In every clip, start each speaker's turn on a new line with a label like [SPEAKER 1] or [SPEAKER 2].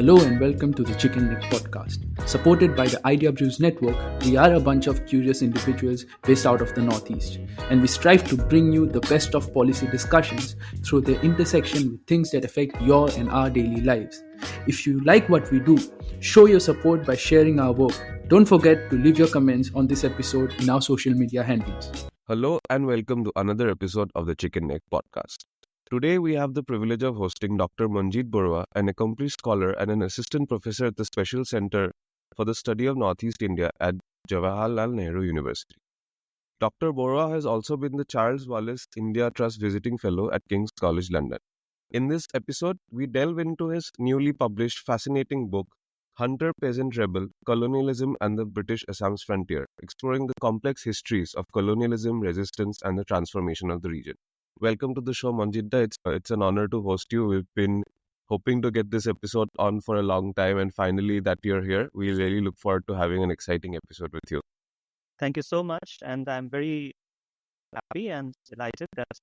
[SPEAKER 1] Hello and welcome to the Chicken Neck Podcast. Supported by the Idea Brews Network, we are a bunch of curious individuals based out of the Northeast, and we strive to bring you the best of policy discussions through the intersection with things that affect your and our daily lives. If you like what we do, show your support by sharing our work. Don't forget to leave your comments on this episode in our social media handles.
[SPEAKER 2] Hello and welcome to another episode of the Chicken Neck Podcast. Today we have the privilege of hosting Dr. Manjeet Baruah, an accomplished scholar and an assistant professor at the Special Center for the Study of Northeast India at Jawaharlal Nehru University. Dr. Baruah has also been the Charles Wallace India Trust Visiting Fellow at King's College London. In this episode, we delve into his newly published fascinating book, Hunter Peasant Rebel, Colonialism and the British Assam Frontier, exploring the complex histories of colonialism, resistance, and the transformation of the region. Welcome to the show, Manjeet. It's an honor to host you. We've been hoping to get this episode on for a long time, and finally that you're here. We really look forward to having an exciting episode with you.
[SPEAKER 3] Thank you so much, and I'm very happy and delighted that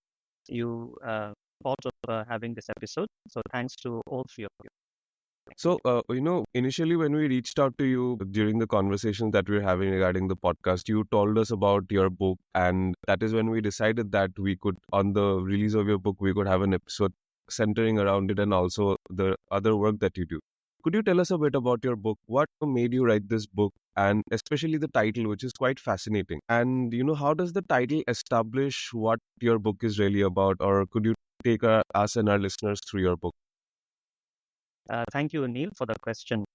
[SPEAKER 3] you thought of having this episode. So thanks to all three of you.
[SPEAKER 2] So, initially when we reached out to you during the conversation that we were having regarding the podcast, you told us about your book, and that is when we decided that we could, on the release of your book, we could have an episode centering around it and also the other work that you do. Could you tell us a bit about your book? What made you write this book, and especially the title, which is quite fascinating? And, how does the title establish what your book is really about, or could you take us and our listeners through your book?
[SPEAKER 3] Thank you, Anil, for the question.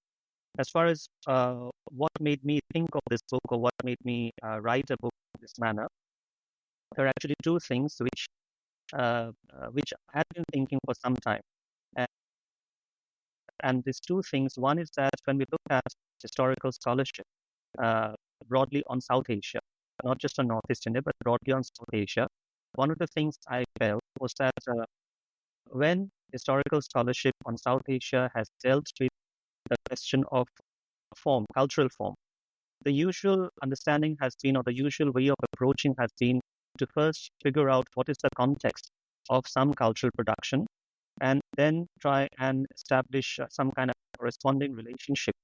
[SPEAKER 3] As far as what made me think of this book or what made me write a book in this manner, there are actually two things which I had been thinking for some time. And these two things, one is that when we look at historical scholarship broadly on South Asia, not just on Northeast India, but broadly on South Asia, one of the things I felt was that when historical scholarship on South Asia has dealt with the question of form, cultural form, the usual understanding has been, or the usual way of approaching has been, to first figure out what is the context of some cultural production, and then try and establish some kind of corresponding relationship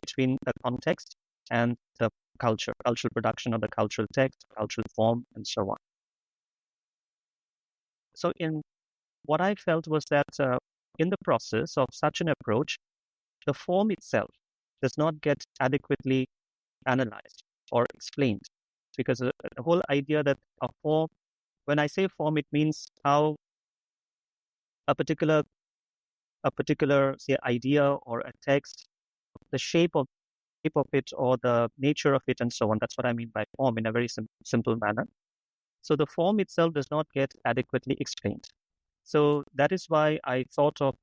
[SPEAKER 3] between the context and the cultural production of the cultural text, cultural form, and so on. So what I felt was that in the process of such an approach, the form itself does not get adequately analyzed or explained, because the whole idea that a form, when I say form, it means how a particular say idea or a text, the shape of it or the nature of it and so on. That's what I mean by form in a very simple manner. So the form itself does not get adequately explained. So that is why I thought of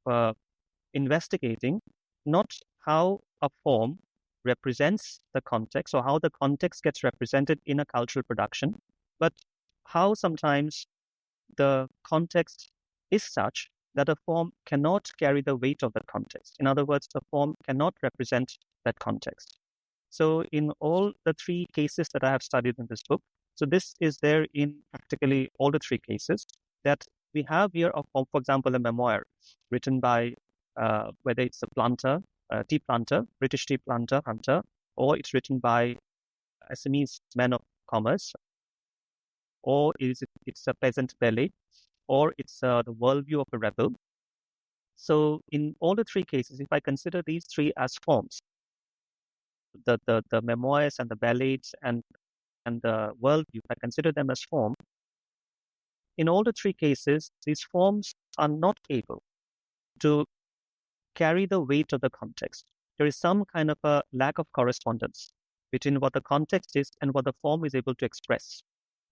[SPEAKER 3] investigating not how a form represents the context or how the context gets represented in a cultural production, but how sometimes the context is such that a form cannot carry the weight of the context. In other words, the form cannot represent that context. So in all the three cases that I have studied in this book, so this is there in practically all the three cases, that we have here, for example, a memoir written by whether it's a planter, tea planter, British tea planter, Hunter, or it's written by Assamese men of commerce, or it's a peasant ballad, or it's the worldview of a rebel. So in all the three cases, if I consider these three as forms, the memoirs and the ballads and the worldview, if I consider them as form, in all the three cases, these forms are not able to carry the weight of the context. There is some kind of a lack of correspondence between what the context is and what the form is able to express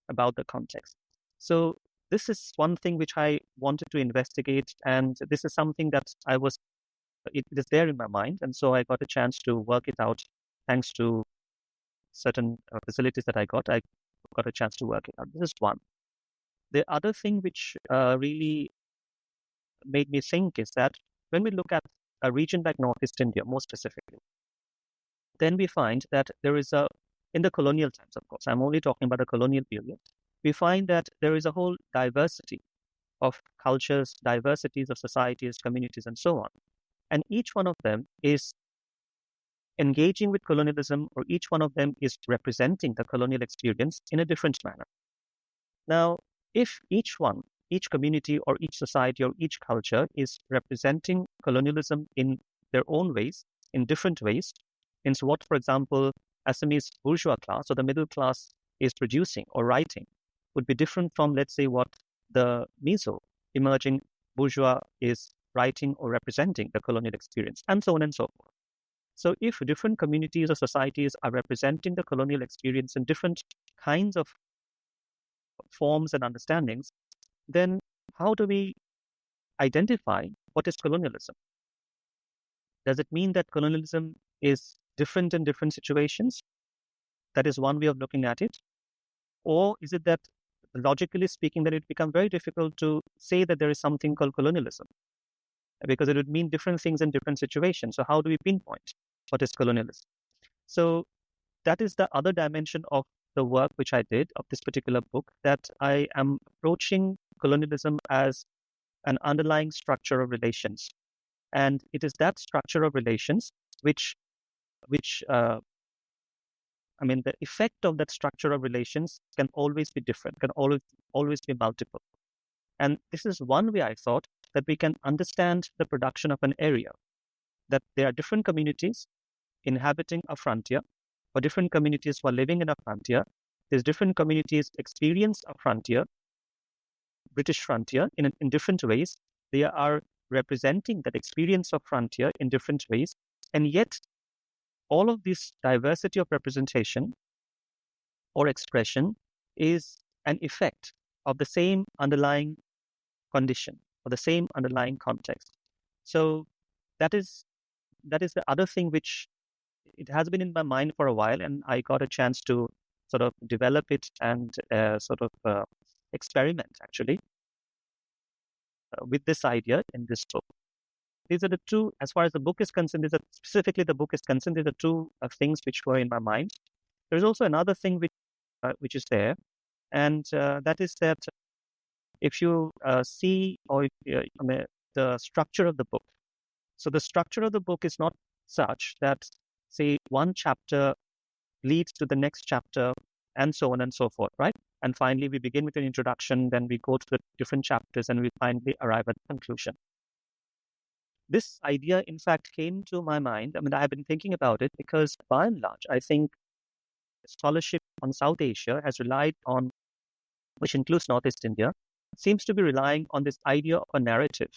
[SPEAKER 3] about the context. So this is one thing which I wanted to investigate, and this is something that it is there in my mind, and so I got a chance to work it out thanks to certain facilities that I got a chance to work it out. This is one. The other thing which really made me think is that when we look at a region like Northeast India, more specifically, then we find that there is in the colonial times, of course, I'm only talking about the colonial period, we find that there is a whole diversity of cultures, diversities of societies, communities, and so on. And each one of them is engaging with colonialism, or each one of them is representing the colonial experience in a different manner. Now, if each community or each society or each culture is representing colonialism in their own ways, in different ways, in what, for example, Assamese bourgeois class or the middle class is producing or writing would be different from, let's say, what the Mizo emerging bourgeois is writing or representing the colonial experience, and so on and so forth. So if different communities or societies are representing the colonial experience in different kinds of forms and understandings, then how do we identify what is colonialism? Does it mean that colonialism is different in different situations? That is one way of looking at it. Or is it that, logically speaking, that it becomes very difficult to say that there is something called colonialism? Because it would mean different things in different situations. So how do we pinpoint what is colonialism? So that is the other dimension of the work which I did of this particular book, that I am approaching colonialism as an underlying structure of relations. And it is that structure of relations which the effect of that structure of relations can always be different, can always be multiple. And this is one way I thought that we can understand the production of an area, that there are different communities inhabiting a frontier, or different communities who are living in a frontier. There's different communities experience a frontier, British frontier, in different ways. They are representing that experience of frontier in different ways. And yet, all of this diversity of representation or expression is an effect of the same underlying condition or the same underlying context. So that is the other thing which it has been in my mind for a while, and I got a chance to sort of develop it and experiment actually with this idea in this book. These are the two, as far as the book is concerned, these are the two things which were in my mind. There's also another thing which is there, and that is that if you see the structure of the book. So the structure of the book is not such that, say, one chapter leads to the next chapter, and so on and so forth, right? And finally, we begin with an introduction, then we go to the different chapters, and we finally arrive at the conclusion. This idea, in fact, came to my mind. I have been thinking about it because, by and large, I think scholarship on South Asia has relied on, which includes Northeast India, seems to be relying on this idea of a narrative,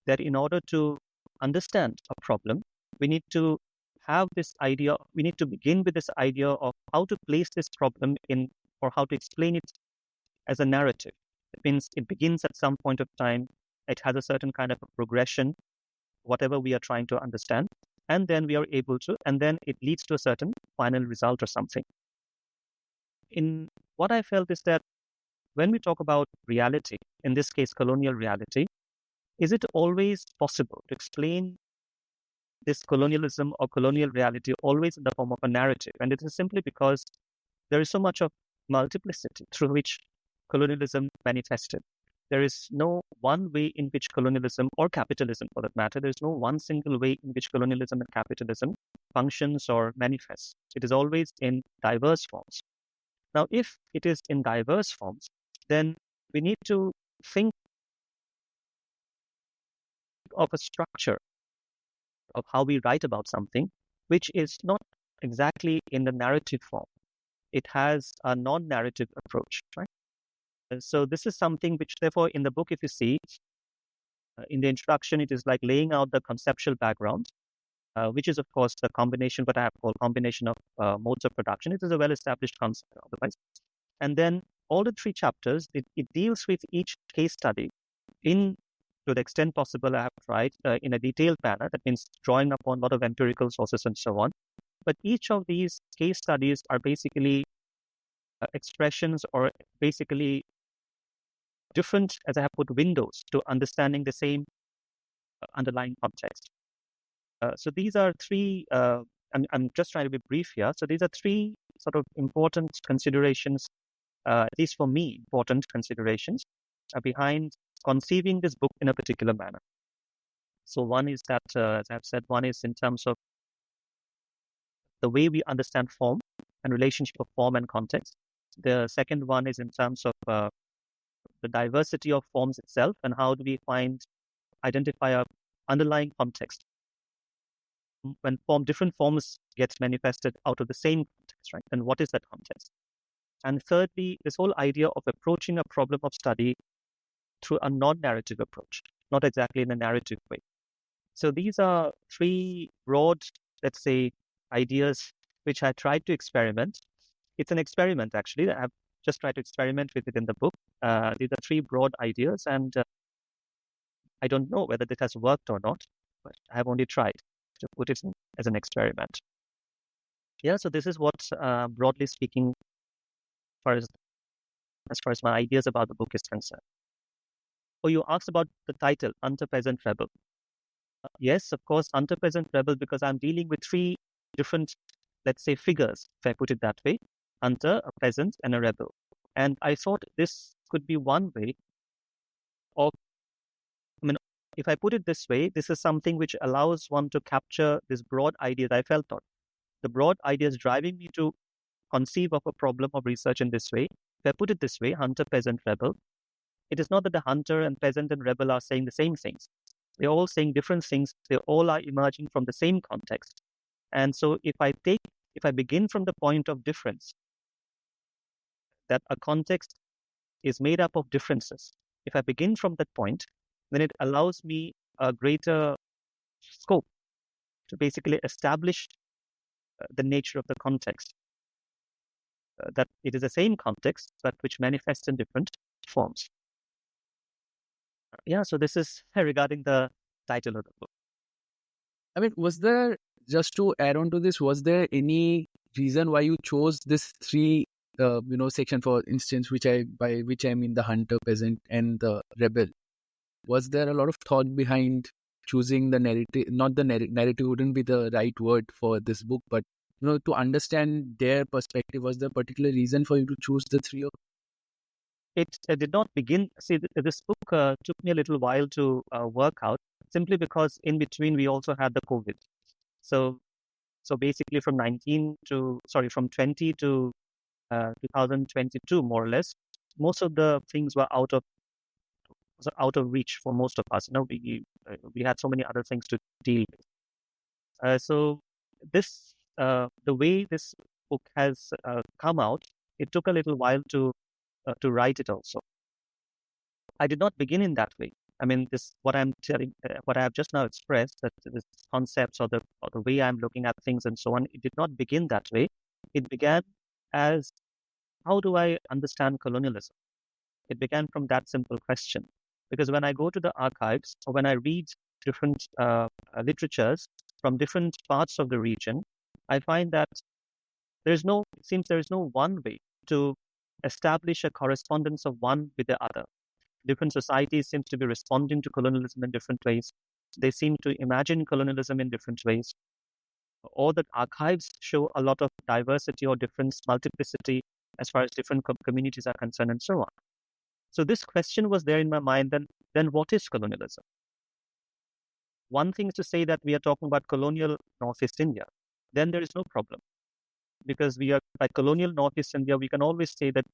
[SPEAKER 3] that in order to understand a problem, we need to begin with this idea of how to place this problem in, or how to explain it as a narrative. It means it begins at some point of time, it has a certain kind of a progression, whatever we are trying to understand, and then then it leads to a certain final result or something. In what I felt is that when we talk about reality, in this case, colonial reality, is it always possible to explain this colonialism or colonial reality always in the form of a narrative? And it is simply because there is so much of multiplicity through which colonialism manifested. There is no one way in which colonialism, or capitalism for that matter, there is no one single way in which colonialism and capitalism functions or manifests. It is always in diverse forms. Now, if it is in diverse forms, then we need to think of a structure of how we write about something, which is not exactly in the narrative form. It has a non-narrative approach, right? So this is something which, therefore, in the book, if you see, in the introduction, it is like laying out the conceptual background, which is, of course, the combination, what I have called combination of modes of production. It is a well-established concept otherwise. And then all the three chapters, it deals with each case study to the extent possible. I have tried in a detailed manner. That means drawing upon a lot of empirical sources and so on. But each of these case studies are basically expressions, or basically different, as I have put, windows to understanding the same underlying context. So these are three, I'm just trying to be brief here. So these are three sort of important considerations, at least for me, important considerations behind conceiving this book in a particular manner. So one is that, as I've said, one is in terms of the way we understand form and relationship of form and context. The second one is in terms of the diversity of forms itself and how do we identify a underlying context when different forms get manifested out of the same context, right? And what is that context? And thirdly, this whole idea of approaching a problem of study through a non-narrative approach, not exactly in a narrative way. So these are three broad, let's say, ideas which I tried to experiment. It's an experiment, actually. I've just tried to experiment with it in the book. These are three broad ideas, and I don't know whether this has worked or not, but I have only tried to put it as an experiment. Yeah, so this is what, broadly speaking, as far as my ideas about the book is concerned. Oh, you asked about the title, Hunter, Peasant, Rebel. Yes, of course, Hunter, Peasant, Rebel, because I'm dealing with three different, let's say, figures, if I put it that way: hunter, a peasant, and a rebel. And I thought this could be one way of, if I put it this way, this is something which allows one to capture this broad idea that I felt on. The broad idea is driving me to conceive of a problem of research in this way. If I put it this way, hunter, peasant, rebel, it is not that the hunter and peasant and rebel are saying the same things. They're all saying different things. They all are emerging from the same context. And so if I begin from the point of difference, that a context is made up of differences, if I begin from that point, then it allows me a greater scope to basically establish the nature of the context. That it is the same context, but which manifests in different forms. Yeah, so this is regarding the title of the book.
[SPEAKER 1] I mean, was there, just to add on to this, was there any reason why you chose this three, section, for instance, by which I mean the hunter, peasant, and the rebel? Was there a lot of thought behind choosing the narrative? Not the narrative wouldn't be the right word for this book, but to understand their perspective, was there a particular reason for you to choose the three of?
[SPEAKER 3] It did not begin. See, this book took me a little while to work out, simply because in between we also had the COVID. So basically from 20 to 2022, more or less, most of the things were out of reach for most of us. We had so many other things to deal with. So this, the way this book has come out, it took a little while to write it also. I did not begin in that way. I mean, what I'm telling, what I have just now expressed, that this concepts or the way I'm looking at things and so on, it did not begin that way. It began as, how do I understand colonialism? It began from that simple question. Because when I go to the archives or when I read different literatures from different parts of the region, I find that there is no one way to establish a correspondence of one with the other. Different societies seem to be responding to colonialism in different ways. They seem to imagine colonialism in different ways. Or the archives show a lot of diversity or difference, multiplicity as far as different communities are concerned, and so on. So this question was there in my mind, then what is colonialism? One thing is to say that we are talking about colonial Northeast India. Then there is no problem. Because by colonial Northeast India, we can always say that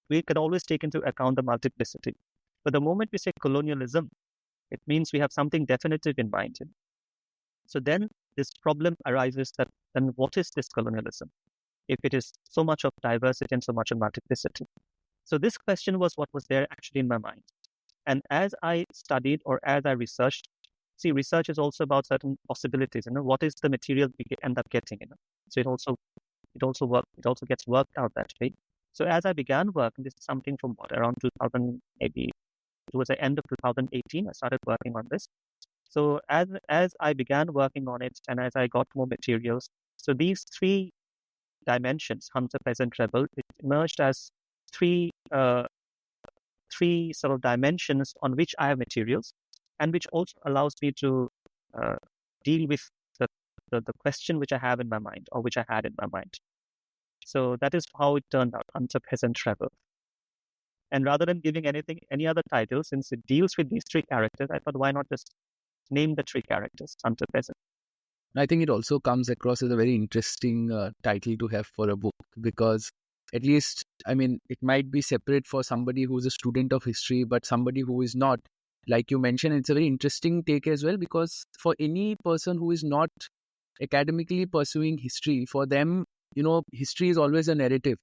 [SPEAKER 3] we can always take into account the multiplicity. But the moment we say colonialism, it means we have something definitive in mind. So then this problem arises that then what is this colonialism, if it is so much of diversity and so much of multiplicity? So this question was what was there actually in my mind. And as I studied or as I researched, see, research is also about certain possibilities. What is the material we end up getting? So it also gets worked out that way. So as I began work, and this is something from around 2000, maybe towards the end of 2018, I started working on this. So as I began working on it and as I got more materials, so these three dimensions, hunter, peasant, rebel, it emerged as three sort of dimensions on which I have materials, and which also allows me to deal with the question which I have in my mind, or which I had in my mind. So that is how it turned out, hunter, peasant, rebel. And rather than giving any other title, since it deals with these three characters, I thought, why not just name the three characters until present.
[SPEAKER 1] I think it also comes across as a very interesting title to have for a book, because at least, I mean, it might be separate for somebody who's a student of history, but somebody who is not, like you mentioned, it's a very interesting take as well, because for any person who is not academically pursuing history, for them, history is always a narrative.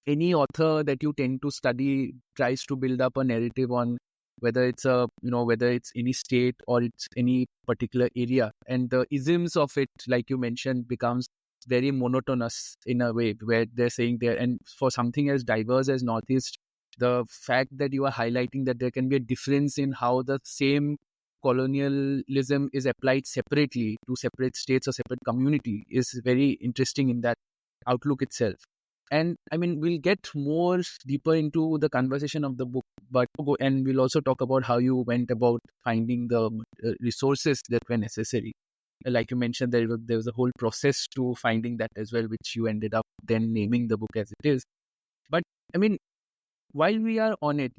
[SPEAKER 1] Any author that you tend to study tries to build up a narrative on whether it's whether it's any state or it's any particular area, and the isms of it, like you mentioned, becomes very monotonous in a way, where they're saying there. And for something as diverse as Northeast, the fact that you are highlighting that there can be a difference in how the same colonialism is applied separately to separate states or separate community is very interesting in that outlook itself. And I mean, we'll get more deeper into the conversation of the book, and we'll also talk about how you went about finding the resources that were necessary. Like you mentioned, there was a whole process to finding that as well, which you ended up then naming the book as it is. But I mean, while we are on it,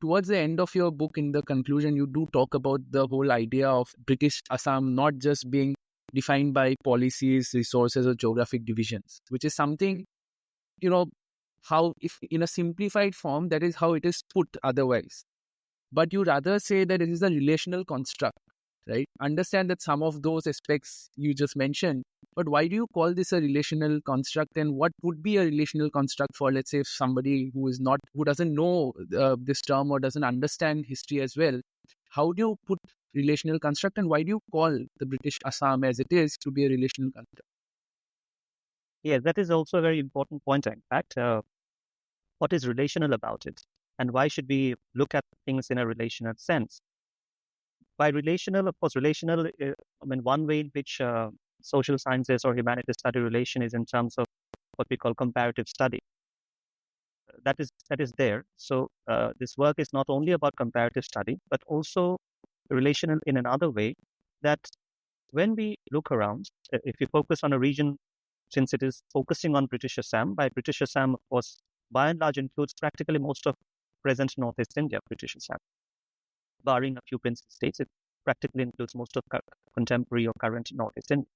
[SPEAKER 1] towards the end of your book, in the conclusion, you do talk about the whole idea of British Assam not just being defined by policies, resources, or geographic divisions, which is something, how, if in a simplified form, that is how it is put otherwise. But you rather say that it is a relational construct, right? Understand that some of those aspects you just mentioned, but why do you call this a relational construct? And what would be a relational construct for, let's say, somebody who doesn't know this term or doesn't understand history as well? How do you put relational construct, and why do you call the British Assam as it is to be a relational construct?
[SPEAKER 3] Yes, that is also a very important point. In fact, what is relational about it, and why should we look at things in a relational sense? By relational, of course, one way in which social sciences or humanities study relation is in terms of what we call comparative study. That is there. So this work is not only about comparative study, but also relational in another way, that when we look around, if you focus on a region, since it is focusing on British Assam, by British Assam, of course, by and large includes practically most of present Northeast India, British Assam. Barring a few principal states, it practically includes most of contemporary or current Northeast India.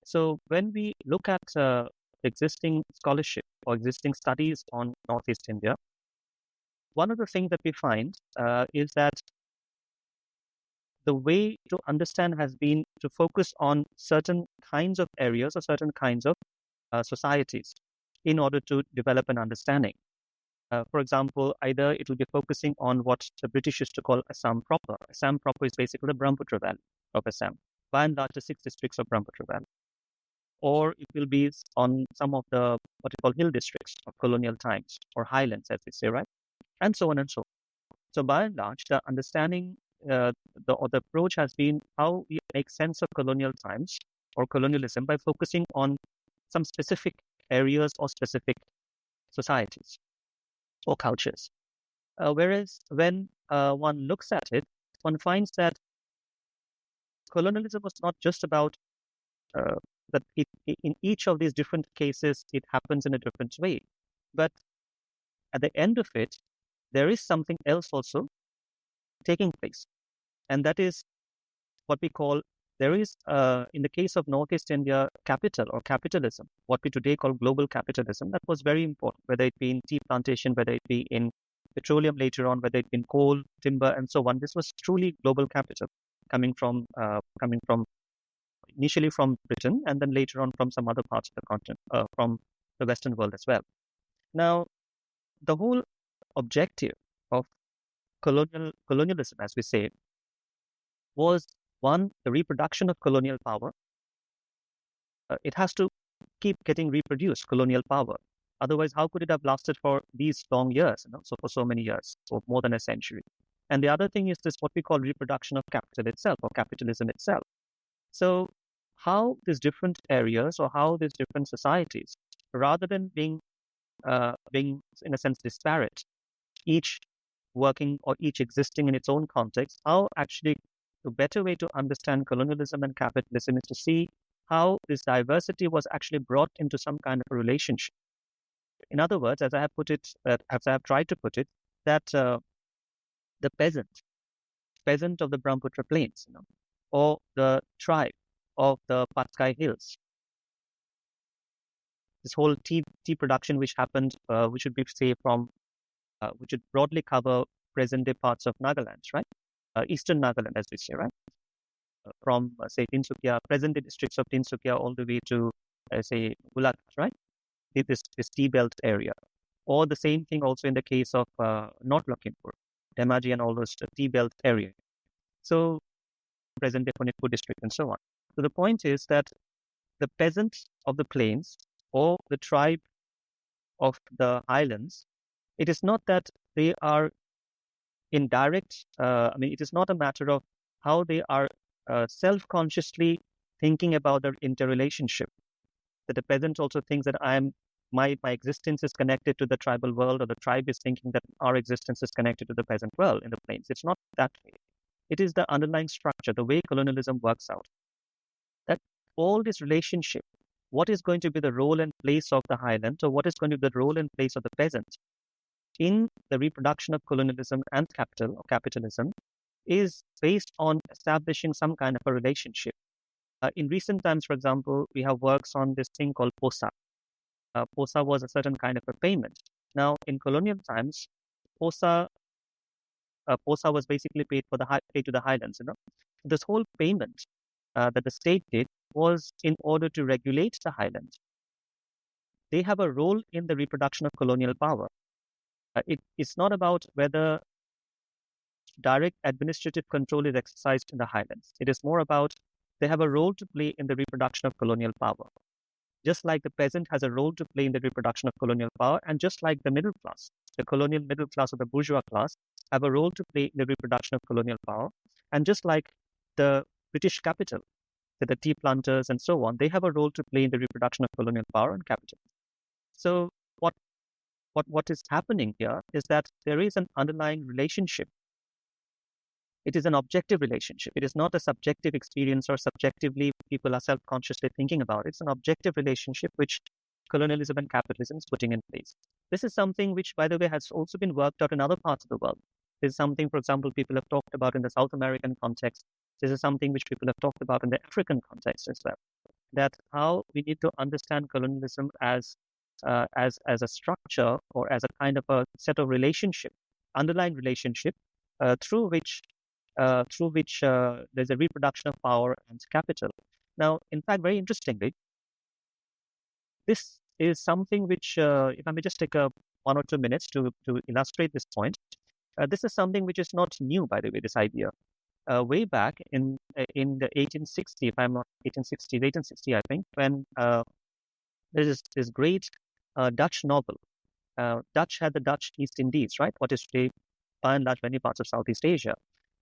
[SPEAKER 3] So when we look at existing scholarship or existing studies on Northeast India, one of the things that we find is that the way to understand has been to focus on certain kinds of areas or certain kinds of societies in order to develop an understanding. For example, either it will be focusing on what the British used to call Assam proper. Assam proper is basically the Brahmaputra Valley of Assam, by and large the 6 districts of Brahmaputra Valley. Or it will be on some of the what we call hill districts of colonial times, or highlands, as we say, right? And so on and so on. So by and large, the understanding, the approach has been how we make sense of colonial times or colonialism by focusing on some specific areas or specific societies or cultures. Whereas when one looks at it, one finds that colonialism was not just about that in each of these different cases, it happens in a different way. But at the end of it, there is something else also taking place. And that is what we call, there is, in the case of Northeast India, capital or capitalism, what we today call global capitalism, that was very important, whether it be in tea plantation, whether it be in petroleum later on, whether it be in coal, timber, and so on. This was truly global capital coming from initially from Britain, and then later on from some other parts of the continent, from the Western world as well. Now, the whole objective of colonialism, as we say, was one, the reproduction of colonial power. It has to keep getting reproduced, colonial power. Otherwise, how could it have lasted for these long years, so for so many years, or more than a century? And the other thing is this, what we call reproduction of capital itself, or capitalism itself. So how these different areas or how these different societies, rather than being in a sense disparate, each working or each existing in its own context, how actually the better way to understand colonialism and capitalism is to see how this diversity was actually brought into some kind of a relationship. In other words, as I have tried to put it, that the peasant of the Brahmaputra plains, or the tribe of the Patkai Hills. This whole tea production which happened, which would be say from, which would broadly cover present-day parts of Nagaland, right? Eastern Nagaland, as we say, right? From say Tinsukia, present-day districts of Tinsukia, all the way to say Golaghat, right? This tea belt area. Or the same thing also in the case of North Lakhimpur, Dhemaji and all those tea belt area. So present-day Phunitpur district and so on. So the point is that the peasants of the plains or the tribe of the highlands, it is not that they are in direct, it is not a matter of how they are self-consciously thinking about their interrelationship. That the peasant also thinks that my existence is connected to the tribal world, or the tribe is thinking that our existence is connected to the peasant world in the plains. It's not that way. It is the underlying structure, the way colonialism works out. That all this relationship, what is going to be the role and place of the highland, or what is going to be the role and place of the peasant in the reproduction of colonialism and capitalism, is based on establishing some kind of a relationship. In recent times, for example, we have works on this thing called posa. Posa was a certain kind of a payment. Now, in colonial times, posa was basically paid to the highlands. This whole payment that the state did was in order to regulate the highlands. They have a role in the reproduction of colonial power. It's not about whether direct administrative control is exercised in the highlands. It is more about they have a role to play in the reproduction of colonial power. Just like the peasant has a role to play in the reproduction of colonial power, and just like the middle class, the colonial middle class or the bourgeois class, have a role to play in the reproduction of colonial power, and just like the British capital, the tea planters and so on, they have a role to play in the reproduction of colonial power and capital. So what is happening here is that there is an underlying relationship. It is an objective relationship. It is not a subjective experience or subjectively people are self-consciously thinking about it. It's an objective relationship which colonialism and capitalism is putting in place. This is something which, by the way, has also been worked out in other parts of the world. This is something, for example, people have talked about in the South American context. This is something which people have talked about in the African context as well. That how we need to understand colonialism as a structure, or as a kind of a set of relationship, underlying relationship through which there's a reproduction of power and capital. Now, in fact, very interestingly, this is something which, if I may just take 1 or 2 minutes to illustrate this point, this is something which is not new, by the way, this idea. Way back in the 1860, if I'm not 1860, I think, when there's this great Dutch novel. Dutch had the Dutch East Indies, right? What is today, by and large, many parts of Southeast Asia.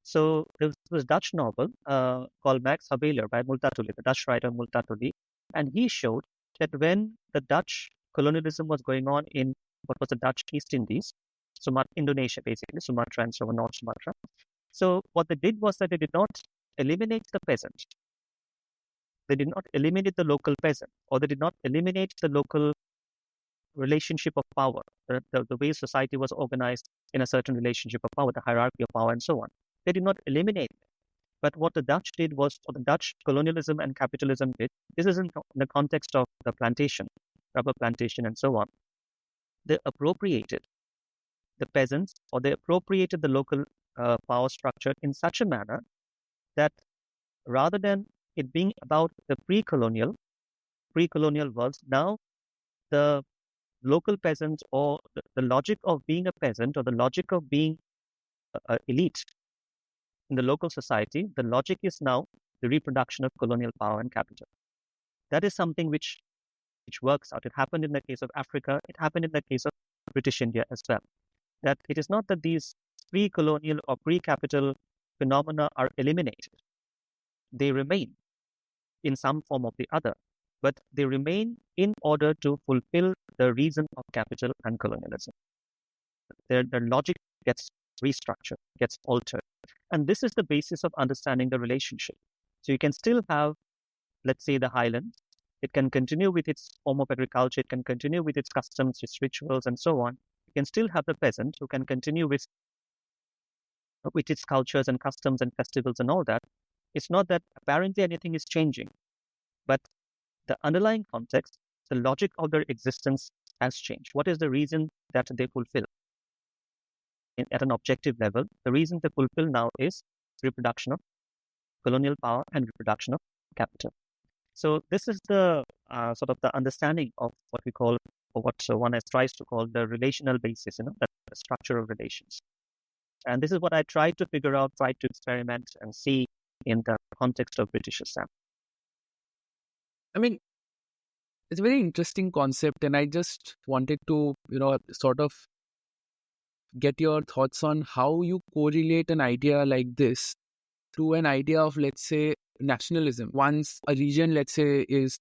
[SPEAKER 3] So there was this Dutch novel called Max Havelaar by Multatuli, the Dutch writer Multatuli, and he showed that when the Dutch colonialism was going on in what was the Dutch East Indies, Indonesia basically, Sumatra and so on, North Sumatra. So what they did was that they did not eliminate the peasant. They did not eliminate the local peasant, or they did not eliminate the local relationship of power, the way society was organized in a certain relationship of power, the hierarchy of power and so on. They did not eliminate it. But what the Dutch did was, or the Dutch colonialism and capitalism did, this is in the context of the plantation, rubber plantation and so on. They appropriated the peasants, or they appropriated the local power structure in such a manner that rather than it being about the pre-colonial worlds, now the local peasant, or the logic of being a peasant, or the logic of being elite in the local society, the logic is now the reproduction of colonial power and capital. That is something which works out. It happened in the case of Africa. It happened in the case of British India as well. That it is not that these pre-colonial or pre-capital phenomena are eliminated. They remain in some form or the other, but they remain in order to fulfill the reason of capital and colonialism. Their logic gets restructured, gets altered. And this is the basis of understanding the relationship. So you can still have, let's say, the highlands. It can continue with its form of agriculture. It can continue with its customs, its rituals, and so on. You can still have the peasant who can continue with its cultures and customs and festivals and all that. It's not that apparently anything is changing, but the underlying context, the logic of their existence has changed. What is the reason that they fulfill? At an objective level, the reason they fulfill now is reproduction of colonial power and reproduction of capital. So this is the sort of the understanding of what we call, or what one tries to call, the relational basis, the structure of relations. And this is what I tried to figure out, tried to experiment and see in the context of British Assam.
[SPEAKER 1] I mean, it's a very interesting concept, and I just wanted to, sort of get your thoughts on how you correlate an idea like this to an idea of, let's say, nationalism. Once a region, let's say, is,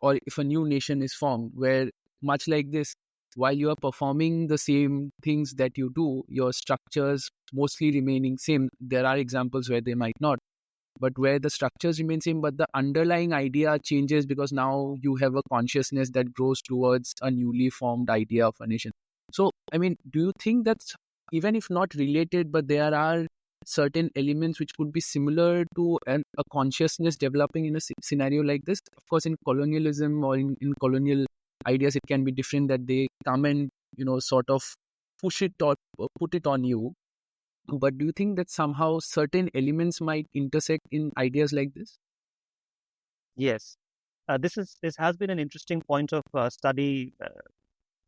[SPEAKER 1] or if a new nation is formed, where much like this, while you are performing the same things that you do, your structures mostly remaining same. There are examples where they might not, but where the structures remain same, but the underlying idea changes because now you have a consciousness that grows towards a newly formed idea of a nation. So, I mean, do you think that's, even if not related, but there are certain elements which could be similar to a consciousness developing in a scenario like this? Of course, in colonialism or in colonial ideas, it can be different, that they come and, sort of push it or put it on you. But do you think that somehow certain elements might intersect in ideas like this?
[SPEAKER 3] Yes. This has been an interesting point of study,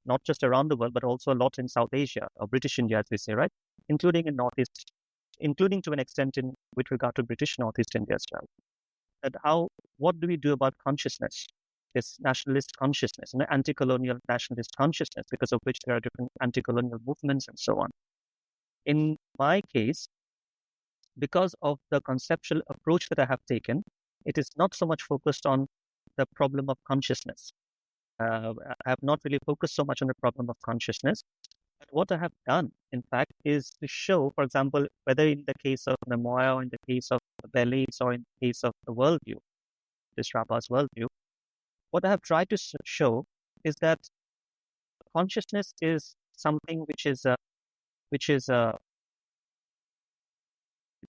[SPEAKER 3] not just around the world, but also a lot in South Asia, or British India, as we say, right? Including in Northeast, including to an extent with regard to British Northeast India as well. That what do we do about consciousness, this nationalist consciousness, anti-colonial nationalist consciousness, because of which there are different anti-colonial movements and so on. In my case, because of the conceptual approach that I have taken, it is not so much focused on the problem of consciousness. I have not really focused so much on the problem of consciousness. But what I have done, in fact, is to show, for example, whether in the case of memoir, or in the case of the ballads, or in the case of the worldview, this Rapa's worldview, what I have tried to show is that consciousness is something which is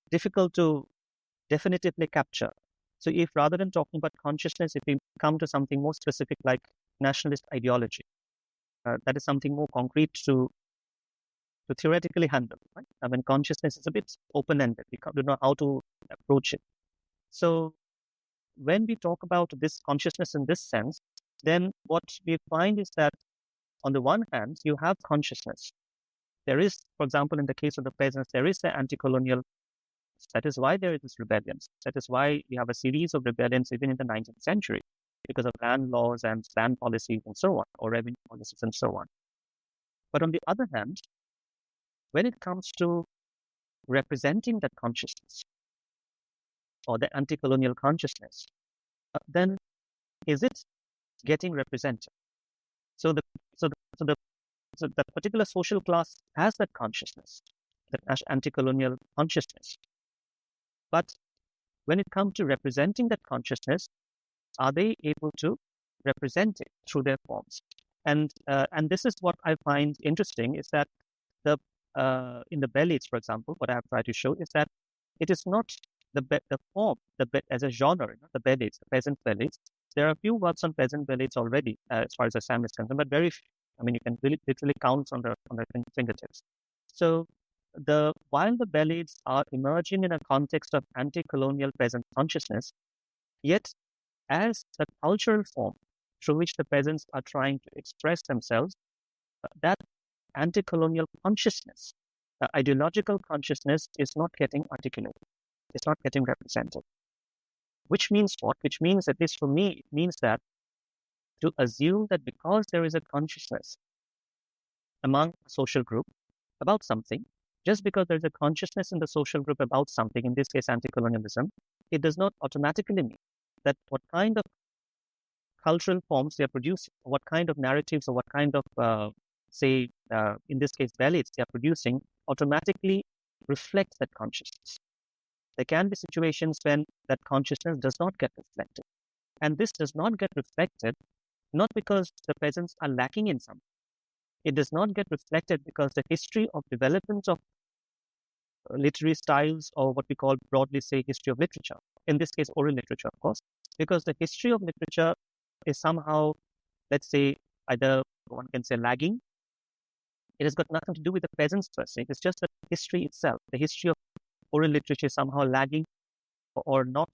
[SPEAKER 3] difficult to definitively capture. So if rather than talking about consciousness, if we come to something more specific like nationalist ideology, that is something more concrete to theoretically handle. Right? I mean, consciousness is a bit open-ended. We don't know how to approach it. So when we talk about this consciousness in this sense, then what we find is that on the one hand, you have consciousness. There is, for example, in the case of the peasants, there is the anti-colonial. That is why there is rebellions. That is why we have a series of rebellions even in the 19th century, because of land laws and land policies and so on, or revenue policies and so on. But on the other hand, when it comes to representing that consciousness, or the anti-colonial consciousness, then is it getting represented? So the particular social class has that consciousness, that anti-colonial consciousness. But when it comes to representing that consciousness, are they able to represent it through their forms? And this is what I find interesting, is that in the ballads, for example, what I have tried to show is that it is not the form, as a genre, the ballads, the peasant ballads. There are a few works on peasant ballads already, as far as Assam is concerned, but very few. I mean, you can really literally count on the fingertips. So while the ballads are emerging in a context of anti-colonial peasant consciousness, yet as the cultural form through which the peasants are trying to express themselves, that anti-colonial consciousness, ideological consciousness, is not getting articulated. It's not getting represented. Which means what? Which means, at least for me, it means that to assume that because there is a consciousness among a social group about something, just because there is a consciousness in the social group about something, in this case anti-colonialism, it does not automatically mean that what kind of cultural forms they are producing, what kind of narratives, or what kind of, in this case, ballads they are producing, automatically reflect that consciousness. There can be situations when that consciousness does not get reflected. And this does not get reflected not because the peasants are lacking in something. It does not get reflected because the history of development of literary styles, or what we call broadly say history of literature, in this case, oral literature, of course, because the history of literature is somehow, let's say, either one can say lagging. It has got nothing to do with the peasants per se. It's just the history itself. The history of oral literature is somehow lagging or not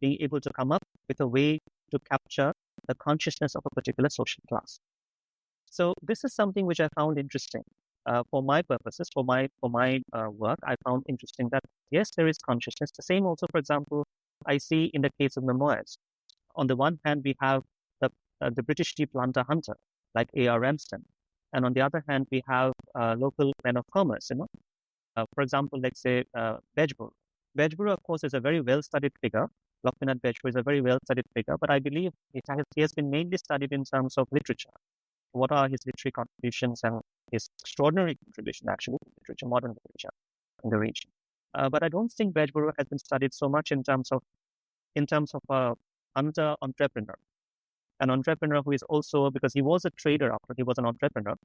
[SPEAKER 3] being able to come up with a way to capture the consciousness of a particular social class. So this is something which I found interesting for my purposes, for my work. I found interesting that yes, there is consciousness. The same also, for example, I see in the case of memoirs. On the one hand, we have the British tea planter hunter, like A.R. Ramsden, and on the other hand, we have local men of commerce. For example, let's say Bedgebury. Bedgebury, of course, is a very well-studied figure. Loknath Bedgebury is a very well-studied figure, but I believe he has been mainly studied in terms of literature. What are his literary contributions and his extraordinary contribution, actually, to literature, modern literature in the region. But I don't think Bedgebury has been studied so much in terms of a hunter entrepreneur, an entrepreneur who is also, because he was a trader after he was an entrepreneur,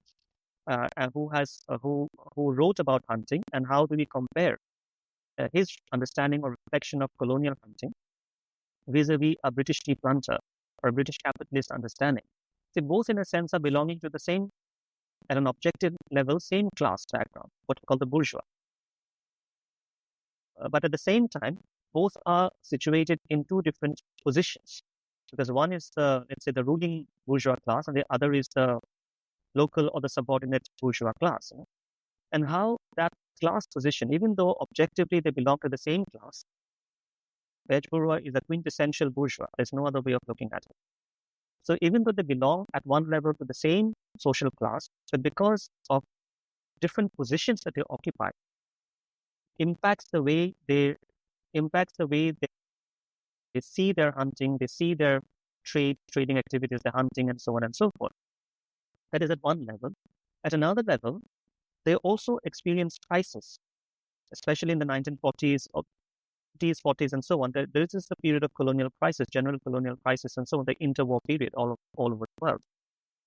[SPEAKER 3] and who wrote about hunting, and how do we compare his understanding or reflection of colonial hunting vis-a-vis a British tea planter or a British capitalist understanding. They both, in a sense, are belonging to the same, at an objective level, same class background, what we call the bourgeois. But at the same time, both are situated in two different positions, because one is let's say, the ruling bourgeois class, and the other is the local or the subordinate bourgeois class. And how that class position, even though objectively they belong to the same class, Bedgebury is a quintessential bourgeois. There's no other way of looking at it. So even though they belong at one level to the same social class, but because of different positions that they occupy, impacts the way they see their hunting, they see their trading activities, the hunting, and so on and so forth. That is at one level. At another level, they also experience crisis, especially in the 1940s, 30s, 40s, and so on. This is the period of colonial crisis, general colonial crisis, and so on, the interwar period all over the world.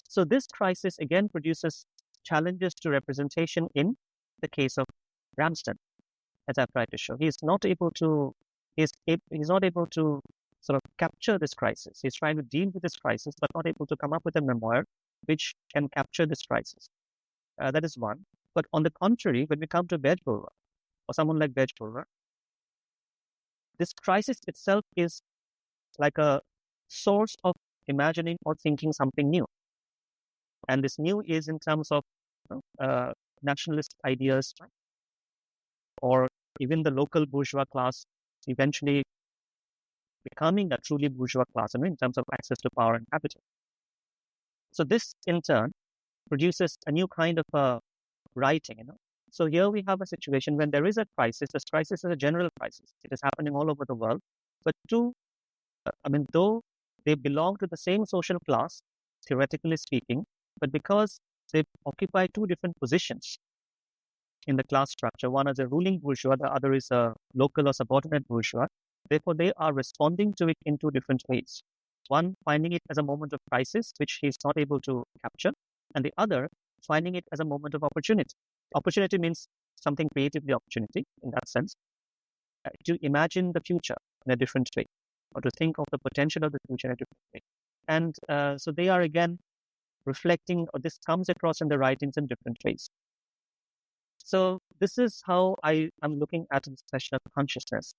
[SPEAKER 3] So this crisis again produces challenges to representation in the case of Ramsden, as I've tried to show. He's not able to sort of capture this crisis. He's trying to deal with this crisis, but not able to come up with a memoir which can capture this crisis. That is one. But on the contrary, when we come to Bedgebury, or someone like Bedgebury, this crisis itself is like a source of imagining or thinking something new. And this new is in terms of nationalist ideas, or even the local bourgeois class eventually becoming a truly bourgeois class, in terms of access to power and capital. So this, in turn, produces a new kind of writing. So here we have a situation when there is a crisis. This crisis is a general crisis. It is happening all over the world. But though they belong to the same social class, theoretically speaking, but because they occupy two different positions in the class structure, one is a ruling bourgeois, the other is a local or subordinate bourgeois. Therefore, they are responding to it in two different ways. One, finding it as a moment of crisis, which he is not able to capture, and the other, finding it as a moment of opportunity. Opportunity means something creatively opportunity, in that sense, to imagine the future in a different way, or to think of the potential of the future in a different way. And so they are again reflecting, or this comes across in the writings in different ways. So this is how I am looking at this question of consciousness.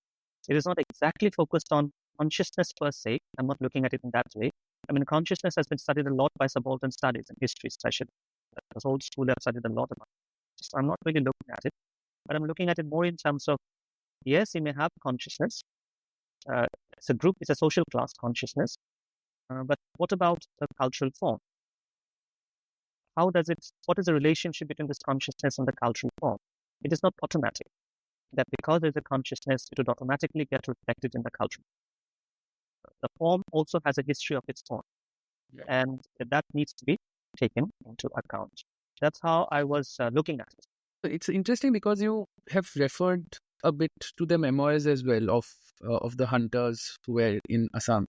[SPEAKER 3] It is not exactly focused on consciousness per se. I'm not looking at it in that way. Consciousness has been studied a lot by subaltern studies in history, especially. As old school, I've studied a lot about it. So I'm not really looking at it, but I'm looking at it more in terms of, yes, you may have consciousness. It's a group, it's a social class consciousness. But what about the cultural form? What is the relationship between this consciousness and the cultural form? It is not automatic. That because there's a consciousness, it would automatically get reflected in the culture. The form also has a history of its own, and that needs to be taken into account. That's how I was looking at it.
[SPEAKER 1] It's interesting because you have referred a bit to the memoirs as well of the hunters who were in Assam,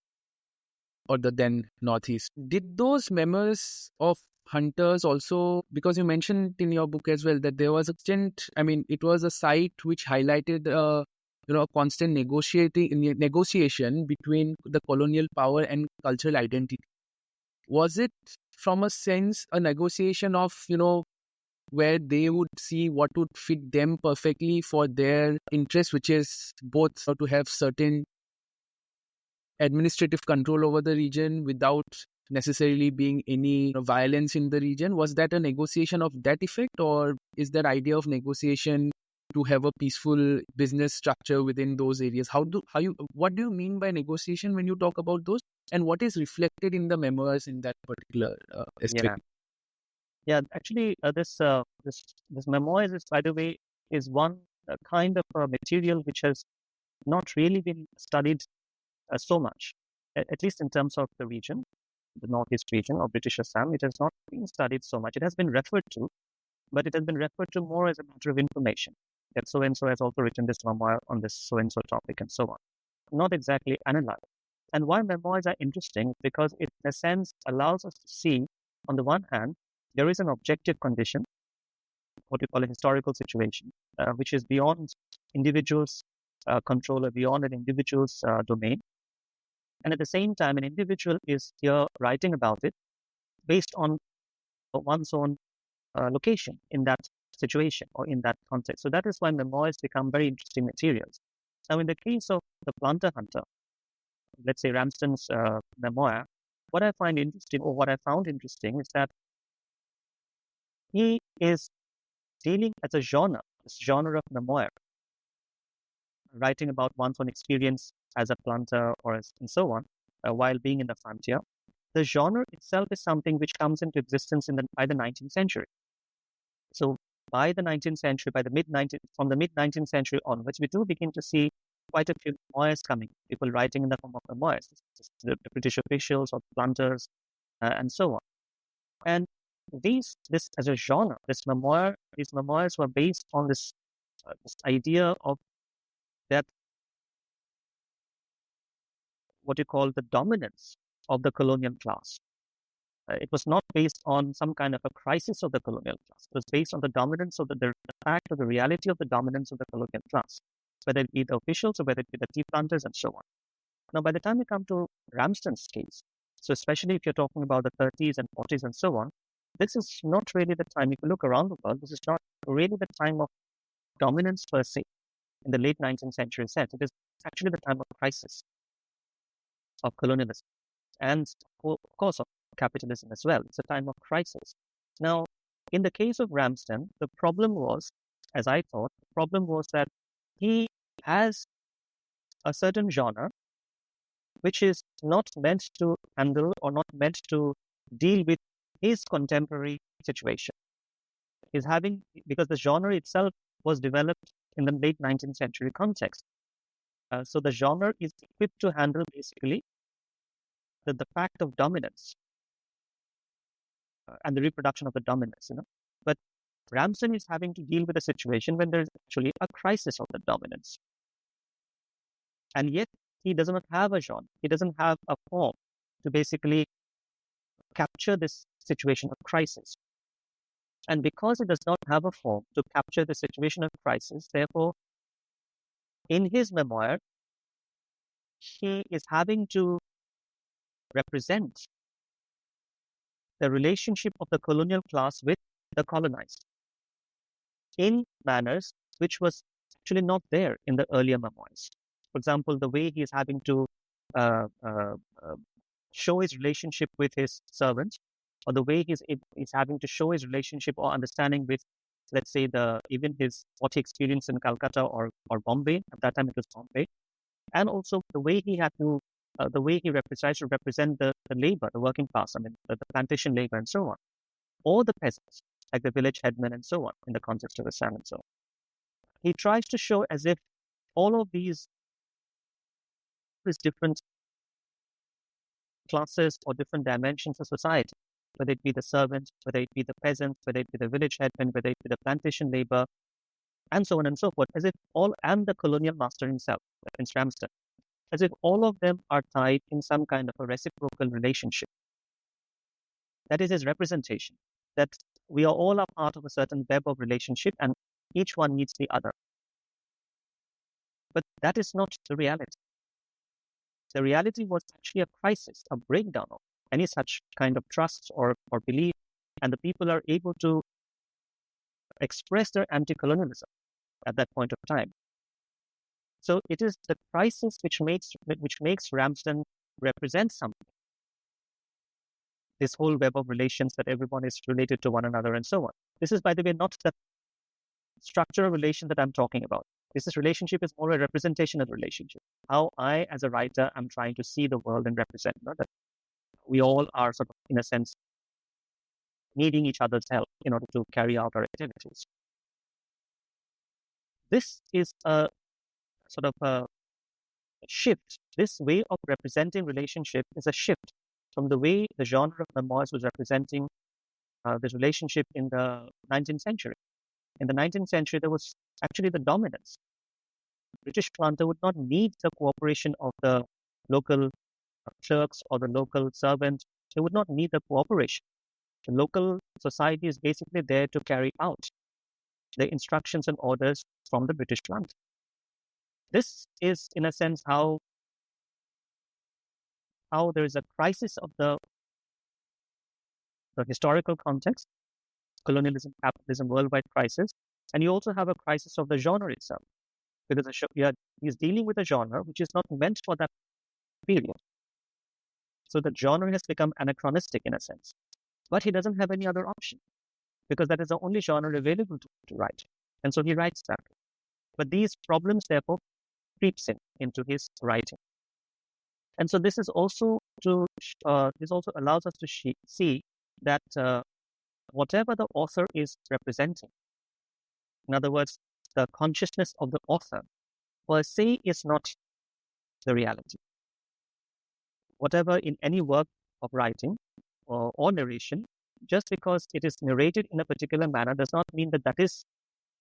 [SPEAKER 1] or the then Northeast. Did those memoirs of hunters also, because you mentioned in your book as well that there was a stint, it was a site which highlighted a constant negotiation between the colonial power and cultural identity. Was it, from a sense, a negotiation of, where they would see what would fit them perfectly for their interest, which is both to have certain administrative control over the region without necessarily being any violence in the region? Was that a negotiation of that effect, or is that idea of negotiation to have a peaceful business structure within those areas? What do you mean by negotiation when you talk about those, and what is reflected in the memoirs in that particular aspect?
[SPEAKER 3] Actually, this memoirs is, by the way, is one kind of material which has not really been studied so much, at least in terms of the region, the Northeast region or British Assam. It has not been studied so much. It has been referred to, but it has been referred to more as a matter of information, that so and so has also written this memoir on this so and so topic and so on, not exactly analyzed. And why memoirs are interesting, because it, in a sense, allows us to see, on the one hand, there is an objective condition, what we call a historical situation, which is beyond individuals' control or beyond an individual's domain. And at the same time, an individual is here writing about it based on one's own location in that situation or in that context. So that is why memoirs become very interesting materials. Now, in the case of the planter hunter, let's say Ramsden's memoir, what I find interesting, or what I found interesting, is that he is dealing as a genre, this genre of memoir, writing about one's own experience as a planter or and so on, while being in the frontier. The genre itself is something which comes into existence by the 19th century. So by the 19th century, from the mid-19th century onwards, we do begin to see quite a few memoirs coming, people writing in the form of memoirs, the British officials or planters, and so on. And this as a genre, these memoirs were based on this idea of that, what you call the dominance of the colonial class. It was not based on some kind of a crisis of the colonial class. It was based on the dominance of the fact or the reality of the dominance of the colonial class, whether it be the officials or whether it be the tea planters and so on. Now, by the time we come to Ramsden's case, so especially if you're talking about the 30s and 40s and so on, this is not really the time. If you look around the world, this is not really the time of dominance per se in the late 19th century sense. It is actually the time of crisis, of colonialism, and of course of capitalism as well. It's a time of crisis. Now, in the case of Ramsden, the problem was, as I thought, that he has a certain genre which is not meant to handle or not meant to deal with his contemporary situation. Because the genre itself was developed in the late 19th century context. So the genre is equipped to handle basically the fact of dominance and the reproduction of the dominance, But Ramsden is having to deal with a situation when there is actually a crisis of the dominance. And yet he does not have a genre. He doesn't have a form to basically capture this situation of crisis. And because he does not have a form to capture the situation of crisis, therefore, in his memoir, he is having to represent the relationship of the colonial class with the colonized in manners which was actually not there in the earlier memoirs. For example, the way he is having to show his relationship with his servants, or the way he's having to show his relationship or understanding with, let's say, what he experienced in Calcutta or Bombay. At that time, it was Bombay, and also the way he tries to represent the labor, the working class. I mean, the plantation labor and so on, or the peasants, like the village headmen and so on, in the context of Assam and so on. He tries to show as if all of these different classes or different dimensions of society, whether it be the servant, whether it be the peasant, whether it be the village headman, whether it be the plantation labor, and so on and so forth, as if and the colonial master himself, Prince Ramsden, as if all of them are tied in some kind of a reciprocal relationship. That is his representation, that we are all a part of a certain web of relationship and each one needs the other. But that is not the reality. The reality was actually a crisis, a breakdown of any such kind of trust or belief, and the people are able to express their anti-colonialism at that point of time. So it is the crisis which makes Ramsden represent something. This whole web of relations that everyone is related to one another and so on. This is, by the way, not the structural relation that I'm talking about. This relationship is more a representation of the relationship. How I, as a writer, am trying to see the world and represent that we all are sort of, in a sense, needing each other's help in order to carry out our activities. This is a sort of a shift. This way of representing relationship is a shift from the way the genre of memoirs was representing this relationship in the 19th century. In the 19th century, there was actually the dominance. The British planter would not need the cooperation of the local clerks or the local servants. They would not need the cooperation. The local society is basically there to carry out the instructions and orders from the British planter. This is, in a sense, how there is a crisis of the historical context, colonialism, capitalism, worldwide crisis, and you also have a crisis of the genre itself, because he's dealing with a genre which is not meant for that period. So the genre has become anachronistic in a sense, but he doesn't have any other option because that is the only genre available to write, and so he writes that. But these problems, therefore, creeps into his writing, and so this is also this also allows us to see that whatever the author is representing, in other words, the consciousness of the author per se is not the reality. Whatever in any work of writing or narration, just because it is narrated in a particular manner does not mean that is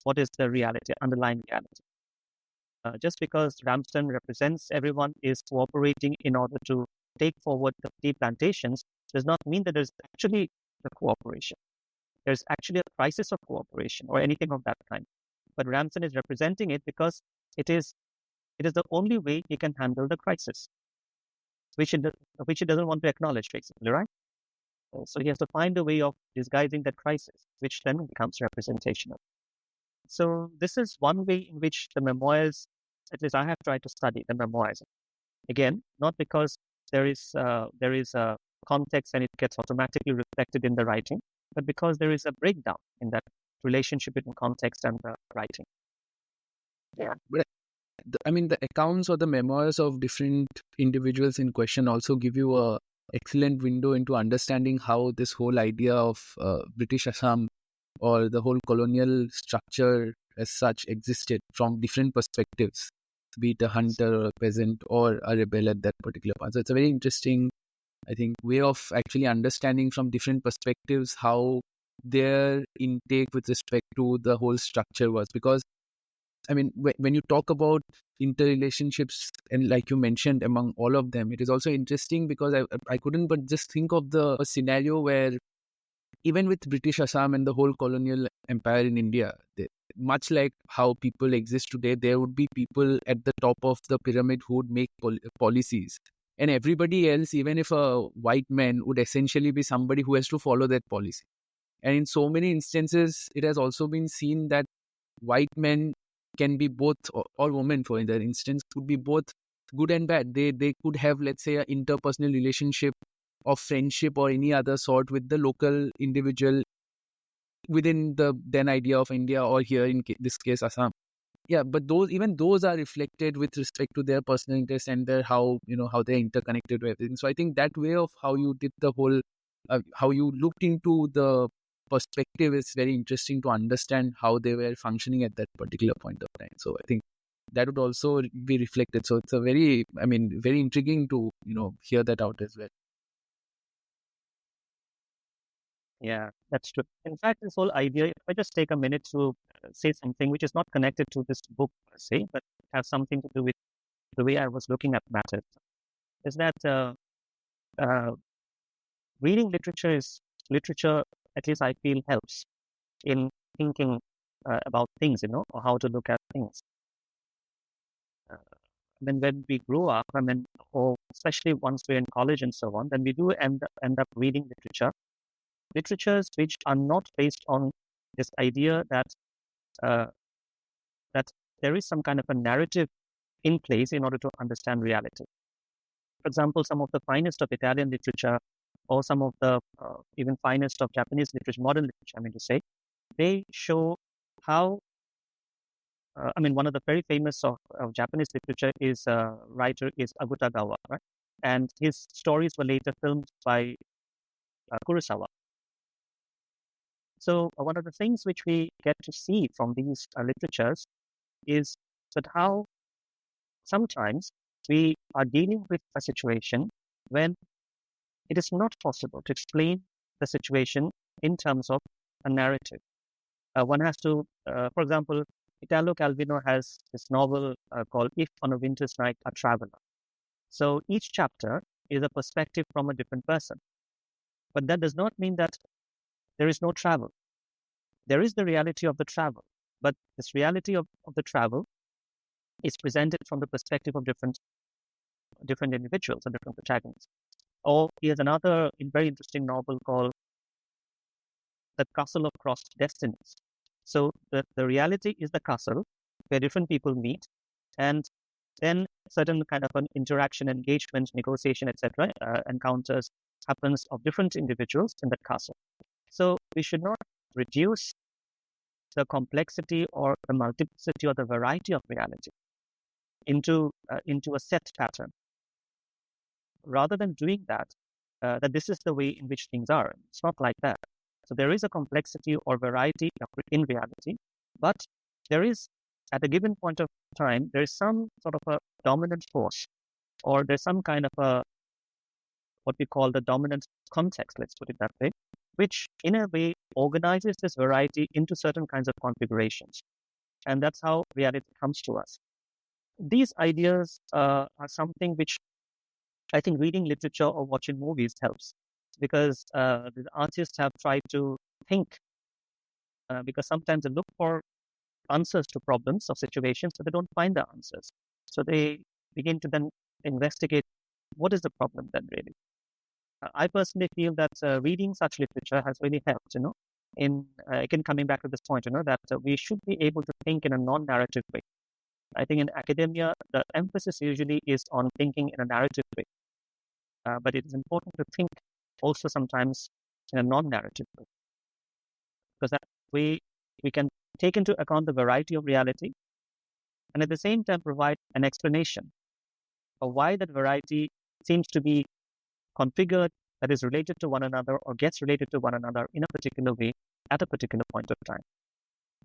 [SPEAKER 3] what is the reality, underlying reality. Just because Ramsden represents everyone is cooperating in order to take forward the tea plantations does not mean that there's actually the cooperation. There's actually a crisis of cooperation or anything of that kind. But Ramsden is representing it because it is the only way he can handle the crisis, which he doesn't want to acknowledge, basically, right? So he has to find a way of disguising that crisis, which then becomes representational. So this is one way in which the memoirs, at least I have tried to study the memoirs. Again, not because there is a context and it gets automatically reflected in the writing, but because there is a breakdown in that relationship between context and the writing.
[SPEAKER 1] Yeah. But the accounts or the memoirs of different individuals in question also give you a excellent window into understanding how this whole idea of British Assam or the whole colonial structure as such existed from different perspectives, be it a hunter or a peasant or a rebel at that particular point. So it's a very interesting, I think, way of actually understanding from different perspectives how their intake with respect to the whole structure was. Because, when you talk about interrelationships, and like you mentioned, among all of them, it is also interesting because I couldn't but just think of a scenario where even with British Assam and the whole colonial empire in India, much like how people exist today, there would be people at the top of the pyramid who would make policies. And everybody else, even if a white man, would essentially be somebody who has to follow that policy. And in so many instances, it has also been seen that white men can be both, or women, for that instance, could be both good and bad. They could have, let's say, an interpersonal relationship of friendship or any other sort with the local individual within the then idea of India, or here in this case Assam. Yeah, but those are reflected with respect to their personal interests and their how they're interconnected with everything. So I think that way of how you did the whole, how you looked into the perspective is very interesting to understand how they were functioning at that particular point of time. So I think that would also be reflected. So it's a very intriguing to hear that out as well.
[SPEAKER 3] Yeah, that's true. In fact, this whole idea, if I just take a minute to say something which is not connected to this book per se, but has something to do with the way I was looking at matters, is that reading literature, at least I feel, helps in thinking about things, or how to look at things. when we grow up, or especially once we're in college and so on, then we do end up reading literatures which are not based on this idea uh, that there is some kind of a narrative in place in order to understand reality. For example, some of the finest of Italian literature, or some of the even finest of Japanese literature, modern literature, I mean to say, they show how. One of the very famous of Japanese literature is writer is Agutagawa, right? And his stories were later filmed by Kurosawa. So one of the things which we get to see from these literatures is that how sometimes we are dealing with a situation when it is not possible to explain the situation in terms of a narrative. One has to, for example, Italo Calvino has this novel called If on a Winter's Night, a Traveler. So each chapter is a perspective from a different person. But that does not mean that there is no travel. There is the reality of the travel, but this reality of the travel is presented from the perspective of different individuals or different protagonists. Or he has another very interesting novel called The Castle of Crossed Destinies. So the reality is the castle where different people meet, and then certain kind of an interaction, engagement, negotiation, etc., encounters happens of different individuals in the castle. So we should not reduce the complexity or the multiplicity or the variety of reality into a set pattern. Rather than doing that, that this is the way in which things are. It's not like that. So there is a complexity or variety in reality, but there is, at a given point of time, there is some sort of a dominant force, or there's some kind of a, what we call the dominant context, let's put it that way, which in a way organizes this variety into certain kinds of configurations. And that's how reality comes to us. These ideas are something which I think reading literature or watching movies helps, because the artists have tried to think, because sometimes they look for answers to problems of situations, but they don't find the answers. So they begin to then investigate what is the problem then really. I personally feel that reading such literature has really helped, in again coming back to this point, that we should be able to think in a non-narrative way. I think in academia, the emphasis usually is on thinking in a narrative way. But it is important to think also sometimes in a non-narrative way, because that way we can take into account the variety of reality and at the same time provide an explanation of why that variety seems to be configured, that is related to one another or gets related to one another in a particular way at a particular point of time.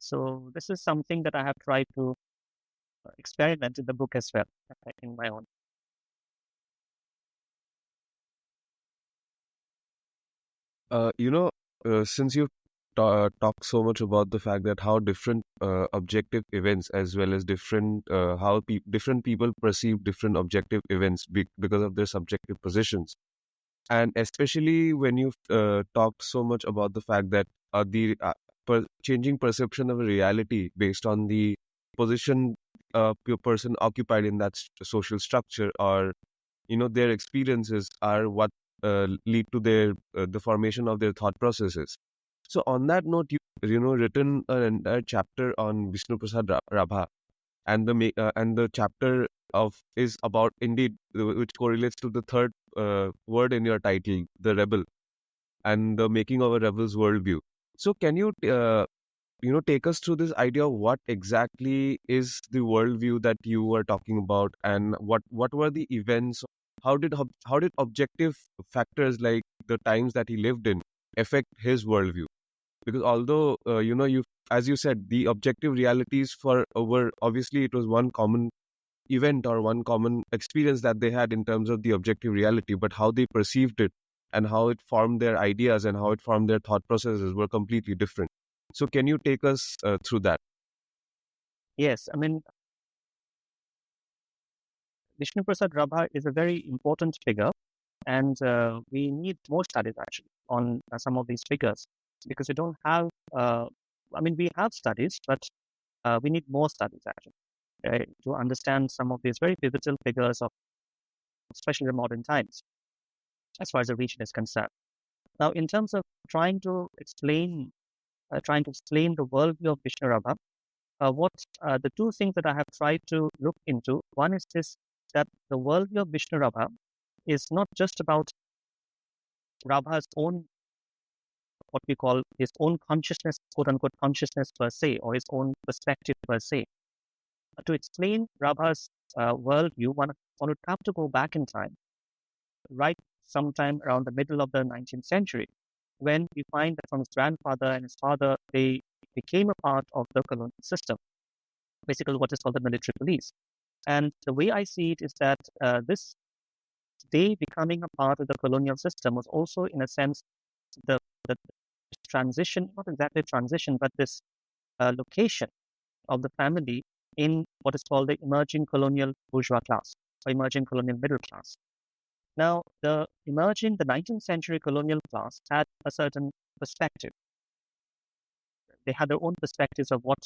[SPEAKER 3] So this is something that I have tried to experiment in the book as well, in my own.
[SPEAKER 2] Since you talked so much about the fact that how different objective events, as well as different how different people perceive different objective events because of their subjective positions, and especially when you talked so much about the fact that the changing perception of a reality based on the position person occupied in that social structure, or their experiences are what lead to their the formation of their thought processes. So on that note, written an entire chapter on Vishnu Prasad Rabha, and the chapter of is about indeed which correlates to the third word in your title, the rebel, and the making of a rebel's worldview. So can you take us through this idea of what exactly is the worldview that you were talking about, and what were the events? How did objective factors like the times that he lived in affect his worldview? Because although you, as you said, the objective realities for over, obviously it was one common event or one common experience that they had in terms of the objective reality, but how they perceived it and how it formed their ideas and how it formed their thought processes were completely different. So can you take us through that?
[SPEAKER 3] Yes, Vishnu Prasad Rabha is a very important figure, and we need more studies actually on some of these figures, because we don't have, we have studies, but we need more studies actually. to understand some of these very pivotal figures of especially the modern times, as far as the region is concerned. Now, in terms of trying to explain the worldview of Vishnu Rabha, the two things that I have tried to look into, one is this, that the worldview of Vishnu Rabha is not just about Rabha's own, what we call his own consciousness, quote unquote consciousness per se, or his own perspective per se. To explain Rabha's worldview, one would have to go back in time, right sometime around the middle of the 19th century, when we find that from his grandfather and his father, they became a part of the colonial system, basically what is called the military police. And the way I see it is that they becoming a part of the colonial system was also, in a sense, the transition, not exactly transition, but this location of the family in what is called the emerging colonial bourgeois class, or emerging colonial middle class. Now, the 19th century colonial class had a certain perspective. They had their own perspectives of what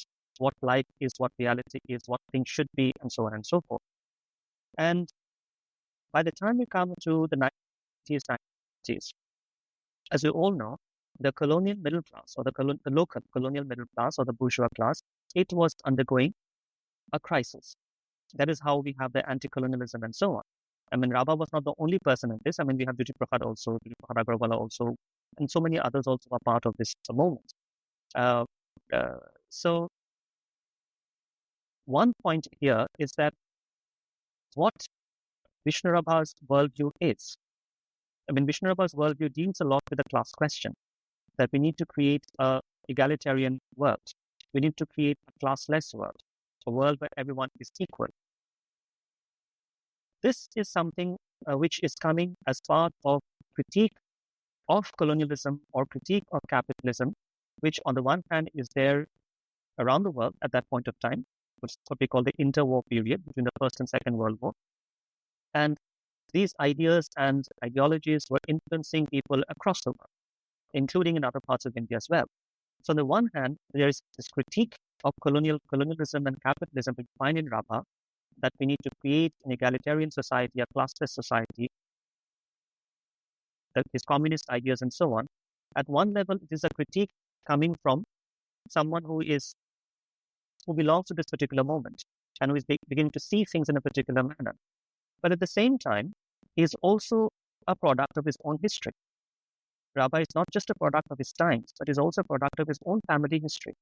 [SPEAKER 3] life is, what reality is, what things should be, and so on and so forth. And by the time we come to the 1990s, as we all know, the colonial middle class, or the local colonial middle class, or the bourgeois class, it was undergoing a crisis. That is how we have the anti-colonialism and so on. I mean, Rabha was not the only person in this. I mean, we have Jyoti Prasad also, Jyoti Prasad Agrawala also, and so many others also are part of this moment. So one point here is that what Vishnu Rabha's worldview is. I mean, Vishnu Rabha's worldview deals a lot with the class question, that we need to create a egalitarian world. We need to create a classless world, a world where everyone is equal. This is something which is coming as part of critique of colonialism or critique of capitalism, which on the one hand is there around the world at that point of time, which is what we call the interwar period between the First and Second World War. And these ideas and ideologies were influencing people across the world, including in other parts of India as well. So on the one hand, there is this critique of colonialism and capitalism we find in Rabha, that we need to create an egalitarian society, a classless society, his communist ideas and so on. At one level, it is a critique coming from someone who belongs to this particular moment and who is beginning to see things in a particular manner. But at the same time, he is also a product of his own history. Rabha is not just a product of his times, but is also a product of his own family history.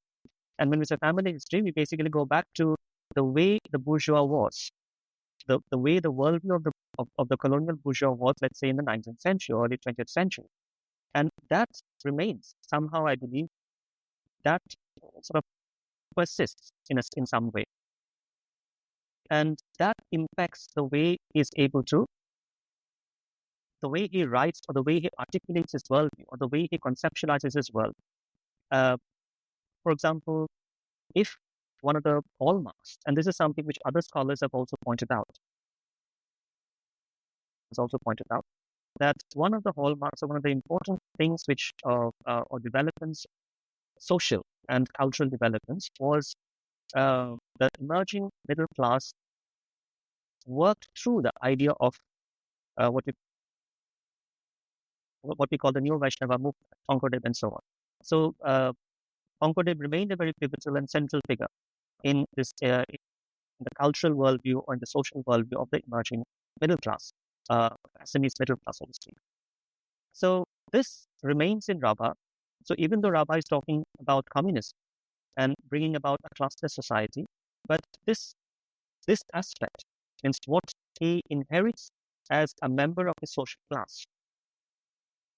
[SPEAKER 3] And when we say family history, we basically go back to the way the bourgeois was, the way the worldview of the colonial bourgeois was, let's say in the 19th century or early 20th century. And that remains. Somehow, I believe that sort of persists in some way. And that impacts the way he's able to, the way he writes, or the way he articulates his worldview, or the way he conceptualizes his world. For example, if one of the hallmarks, and this is something which other scholars have also pointed out, that one of the hallmarks, or one of the important things which or developments, social and cultural developments, was the emerging middle class worked through the idea of what we call the New Vaishnava movement, Shankardeb and so on. So Shankardeb remained a very pivotal and central figure in this in the cultural worldview or in the social worldview of the emerging middle class, Assamese middle class, so to speak. So this remains in Rabha. So even though Rabha is talking about communism and bringing about a classless society, but this aspect means what he inherits as a member of his social class.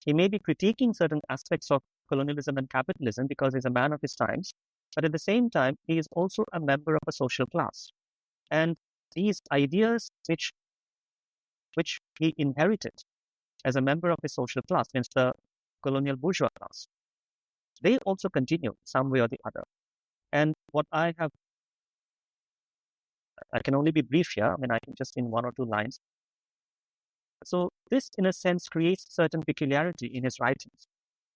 [SPEAKER 3] He may be critiquing certain aspects of colonialism and capitalism because he's a man of his times, but at the same time, he is also a member of a social class. And these ideas which he inherited as a member of his social class, means the colonial bourgeois class, they also continue some way or the other. And what I can only be brief here. I mean, I can just in one or two lines. So this, in a sense, creates certain peculiarity in his writings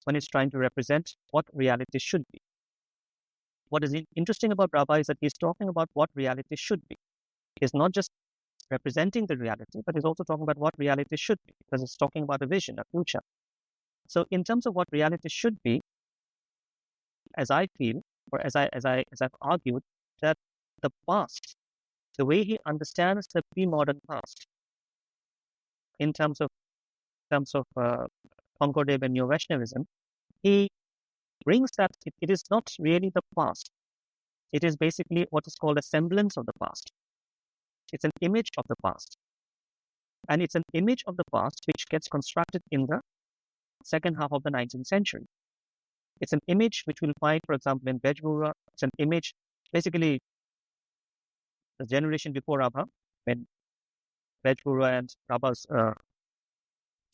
[SPEAKER 3] when he's trying to represent what reality should be. what is interesting about Rabba is that he's talking about what reality should be. He's not just representing the reality, but he's also talking about what reality should be, because it's talking about a vision, a future. So in terms of what reality should be, as I feel, or as I've argued, that the past, the way he understands the pre-modern past, in terms of Concordab and Neo Vaishnavism, he brings that it is not really the past. It is basically what is called a semblance of the past. It's an image of the past. And it's an image of the past which gets constructed in the second half of the 19th century. It's an image which we'll find, for example, in Baruah. It's an image, basically, the generation before Rabha, when Baruah and Rabha's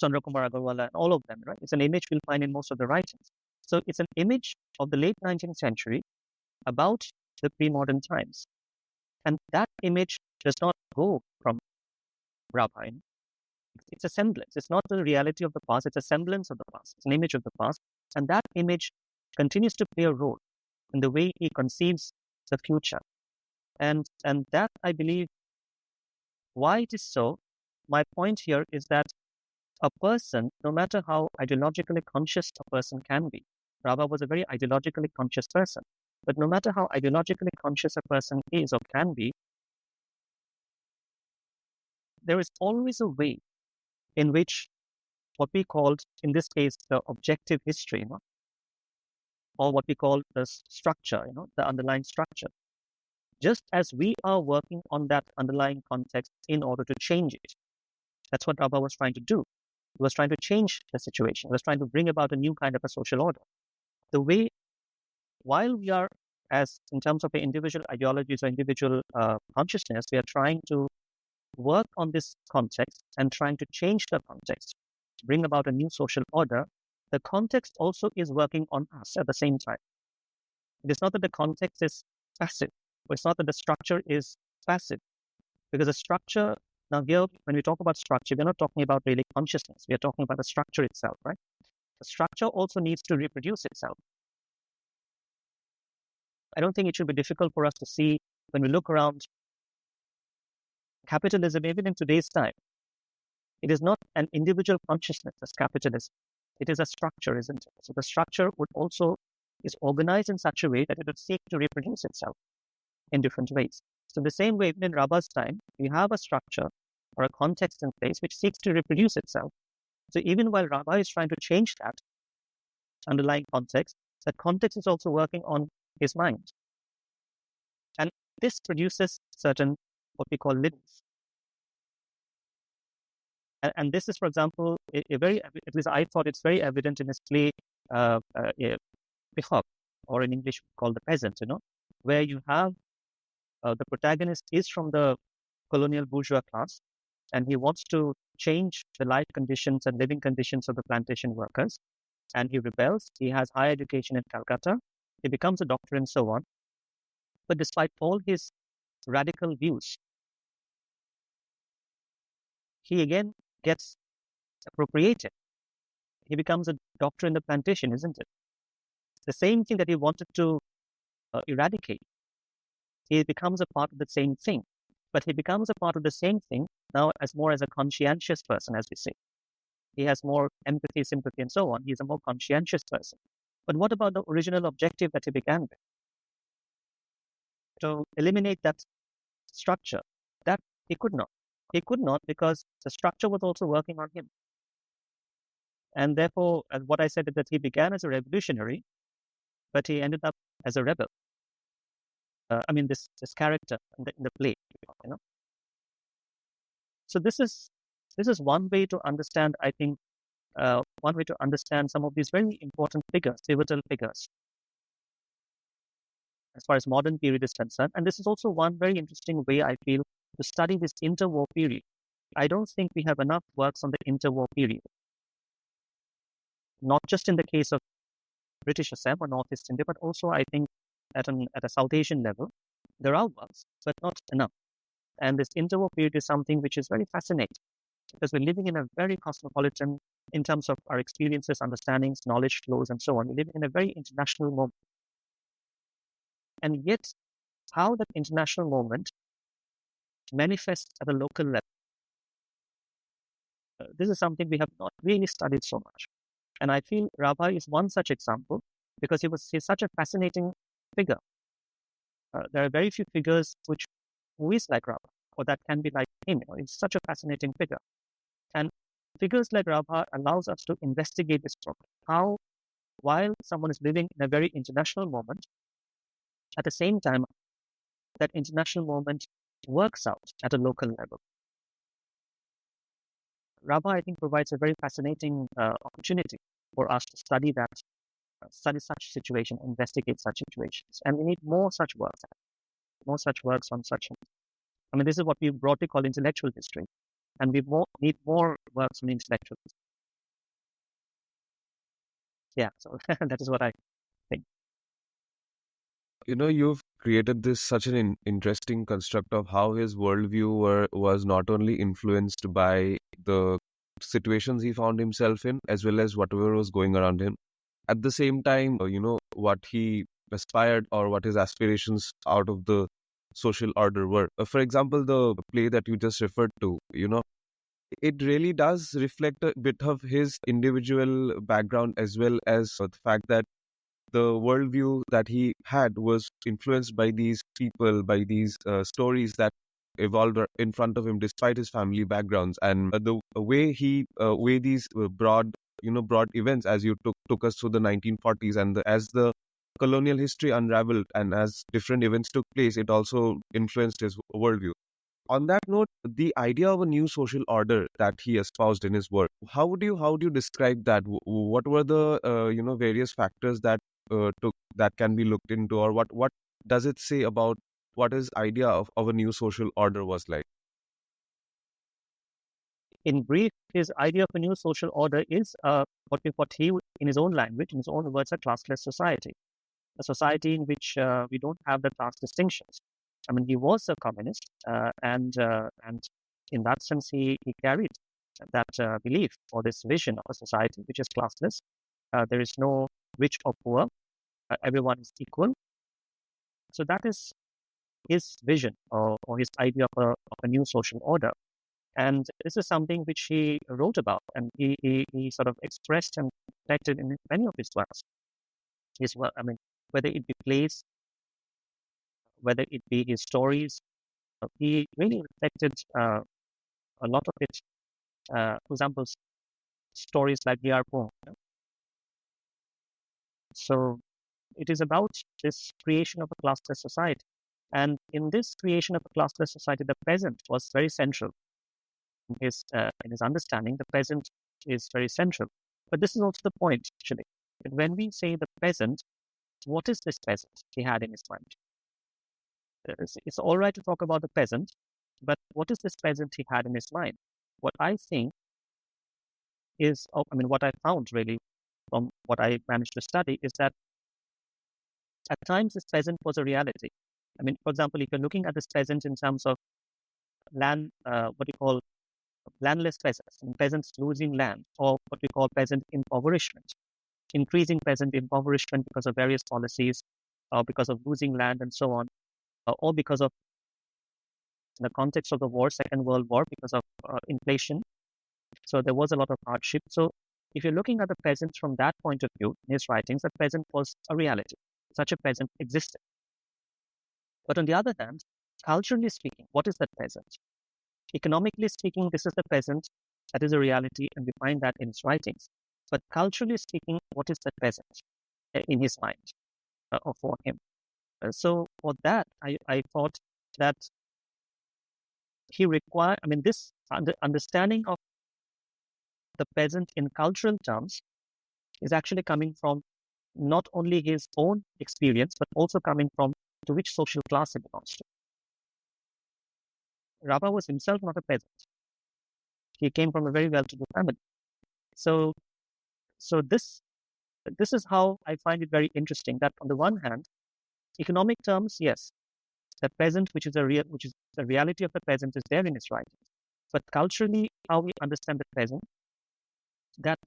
[SPEAKER 3] Chandra Kumar Agarwala and all of them, right? It's an image we'll find in most of the writings. So it's an image of the late 19th century about the pre-modern times. And that image does not go from Rabha. It's a semblance. It's not the reality of the past. It's a semblance of the past. It's an image of the past. And that image continues to play a role in the way he conceives the future. And that, I believe, why it is so, my point here is that a person, no matter how ideologically conscious a person can be, Rabha was a very ideologically conscious person, but no matter how ideologically conscious a person is or can be, there is always a way in which what we called, in this case, the objective history, or what we call the structure, the underlying structure. Just as we are working on that underlying context in order to change it. That's what Rabha was trying to do. He was trying to change the situation. He was trying to bring about a new kind of a social order. The way, while we are, as in terms of the individual ideologies or individual consciousness, we are trying to work on this context and trying to change the context, to bring about a new social order, the context also is working on us at the same time. It is not that the context is passive, or it's not that the structure is passive, because the structure, now here, when we talk about structure, we're not talking about really consciousness. We are talking about the structure itself, right? The structure also needs to reproduce itself. I don't think it should be difficult for us to see when we look around capitalism, even in today's time. It is not an individual consciousness as capitalism. It is a structure, isn't it? So the structure is organized in such a way that it would seek to reproduce itself in different ways. So the same way, even in Rabha's time, we have a structure or a context in place which seeks to reproduce itself. So even while Rabha is trying to change that underlying context, that context is also working on his mind. And this produces certain, what we call livings. And this is, for example, at least I thought it's very evident in his play, Peasant, or in English called The Peasant, where you have the protagonist is from the colonial bourgeois class, and he wants to change the life conditions and living conditions of the plantation workers. And he rebels. He has higher education in Calcutta. He becomes a doctor and so on. But despite all his radical views, he again gets appropriated. He becomes a doctor in the plantation, isn't it? The same thing that he wanted to eradicate. He becomes a part of the same thing. But he becomes a part of the same thing now as a conscientious person, as we say. He has more empathy, sympathy, and so on. He's a more conscientious person. But what about the original objective that he began with? To eliminate that structure, that he could not. He could not because the structure was also working on him. And therefore, what I said is that he began as a revolutionary, but he ended up as a rebel. This character in the play, So this is one way to understand, I think, one way to understand some of these very important figures, pivotal figures, as far as modern period is concerned. And this is also one very interesting way, I feel, to study this interwar period. I don't think we have enough works on the interwar period. Not just in the case of British Assam or Northeast India, but also I think at a South Asian level, there are works, but not enough. And this interwar period is something which is very fascinating because we're living in a very cosmopolitan, in terms of our experiences, understandings, knowledge flows, and so on. We're living in a very international moment. and yet how that international movement manifests at a local level. This is something we have not really studied so much. And I feel Rabha is one such example because he's such a fascinating figure. There are very few figures who is like Rabha or that can be like him. He's such a fascinating figure. And figures like Rabha allows us to investigate this problem. How, while someone is living in a very international moment, at the same time, that international moment works out at a local level. Rabha, I think, provides a very fascinating opportunity for us to study such situation, investigate such situations. And we need more such works on such. I mean, this is what we broadly call intellectual history. And we need more works on intellectual history. Yeah, so that is what I think.
[SPEAKER 2] You've created this such an interesting construct of how his worldview was not only influenced by the situations he found himself in, as well as whatever was going around him. At the same time, what he aspired or what his aspirations out of the social order were. For example, the play that you just referred to, it really does reflect a bit of his individual background, as well as the fact that the worldview that he had was influenced by these people, by these stories that evolved in front of him despite his family backgrounds, and the way these broad events, as you took us through the 1940s, and as the colonial history unraveled and as different events took place, it also influenced his worldview. On that note, the idea of a new social order that he espoused in his work, how would you describe that? What were the various factors that that can be looked into, or what does it say about what his idea of a new social order was like?
[SPEAKER 3] In brief, his idea of a new social order is what he, in his own language, in his own words, a classless society. A society in which we don't have the class distinctions. I mean, he was a communist, and in that sense, he carried that belief or this vision of a society which is classless. There is no rich or poor. Everyone is equal. So that is his vision or his idea of a new social order. And this is something which he wrote about, and he sort of expressed and reflected in many of his works. I mean, whether it be plays, whether it be his stories, he really reflected a lot of it. For example, stories like Ep.04. So it is about this creation of a classless society. And in this creation of a classless society, the peasant was very central. In his understanding, the peasant is very central. But this is also the point, actually. That when we say the peasant, what is this peasant he had in his mind? It's all right to talk about the peasant, but what is this peasant he had in his mind? What I think is, what I found really from what I managed to study is that at times this peasant was a reality. I mean, for example, if you're looking at this peasant in terms of land, what you call landless peasants, and peasants losing land, or what we call peasant impoverishment, increasing peasant impoverishment because of various policies, or because of losing land and so on, or because of in the context of the war, Second World War, because of inflation. So there was a lot of hardship. So if you're looking at the peasants from that point of view, in his writings, the peasant was a reality. Such a peasant existed. But on the other hand, culturally speaking, what is that peasant? Economically speaking, this is the peasant. That is a reality, and we find that in his writings. But culturally speaking, what is the peasant in his mind or for him? So for that, I thought that he required, this understanding of the peasant in cultural terms is actually coming from not only his own experience, but also coming from to which social class he belongs to. Rabha was himself not a peasant. He came from a very well-to-do family. So this is how I find it very interesting that on the one hand, economic terms, yes, the peasant, which is the reality of the peasant, is there in his writings. But culturally, how we understand the peasant, that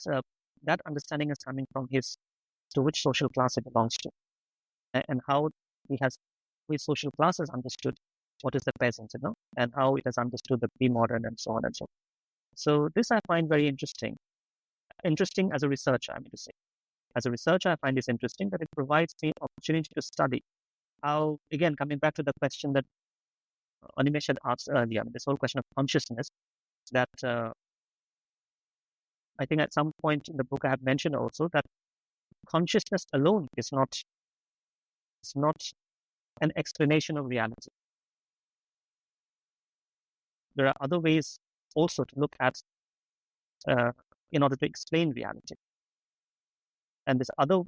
[SPEAKER 3] understanding is coming from to which social class it belongs to, and how his social class has understood what is the peasant, and how it has understood the pre-modern and so on and so on. So this I find very interesting. Interesting as a researcher, I mean to say. As a researcher, I find this interesting that it provides me opportunity to study how, again, coming back to the question that Animesh had asked earlier, I mean, this whole question of consciousness, that I think at some point in the book I have mentioned also that consciousness alone is not an explanation of reality. There are other ways also to look at in order to explain reality. And there's other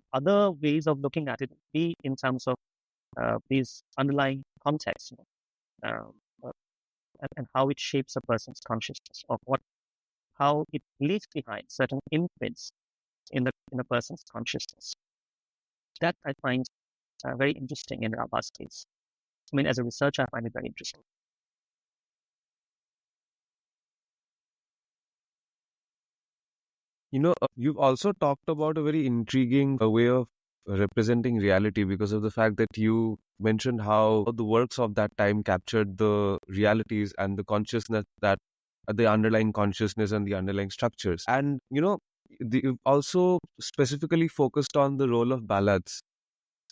[SPEAKER 3] ways of looking at it be in terms of these underlying contexts, and how it shapes a person's consciousness, or how it leaves behind certain imprints in a person's consciousness. That I find very interesting in Rabah's case. I mean, as a researcher, I find it very interesting.
[SPEAKER 2] You've also talked about a very intriguing way of representing reality because of the fact that you mentioned how the works of that time captured the realities and the consciousness that the underlying consciousness and the underlying structures. And, you've also specifically focused on the role of ballads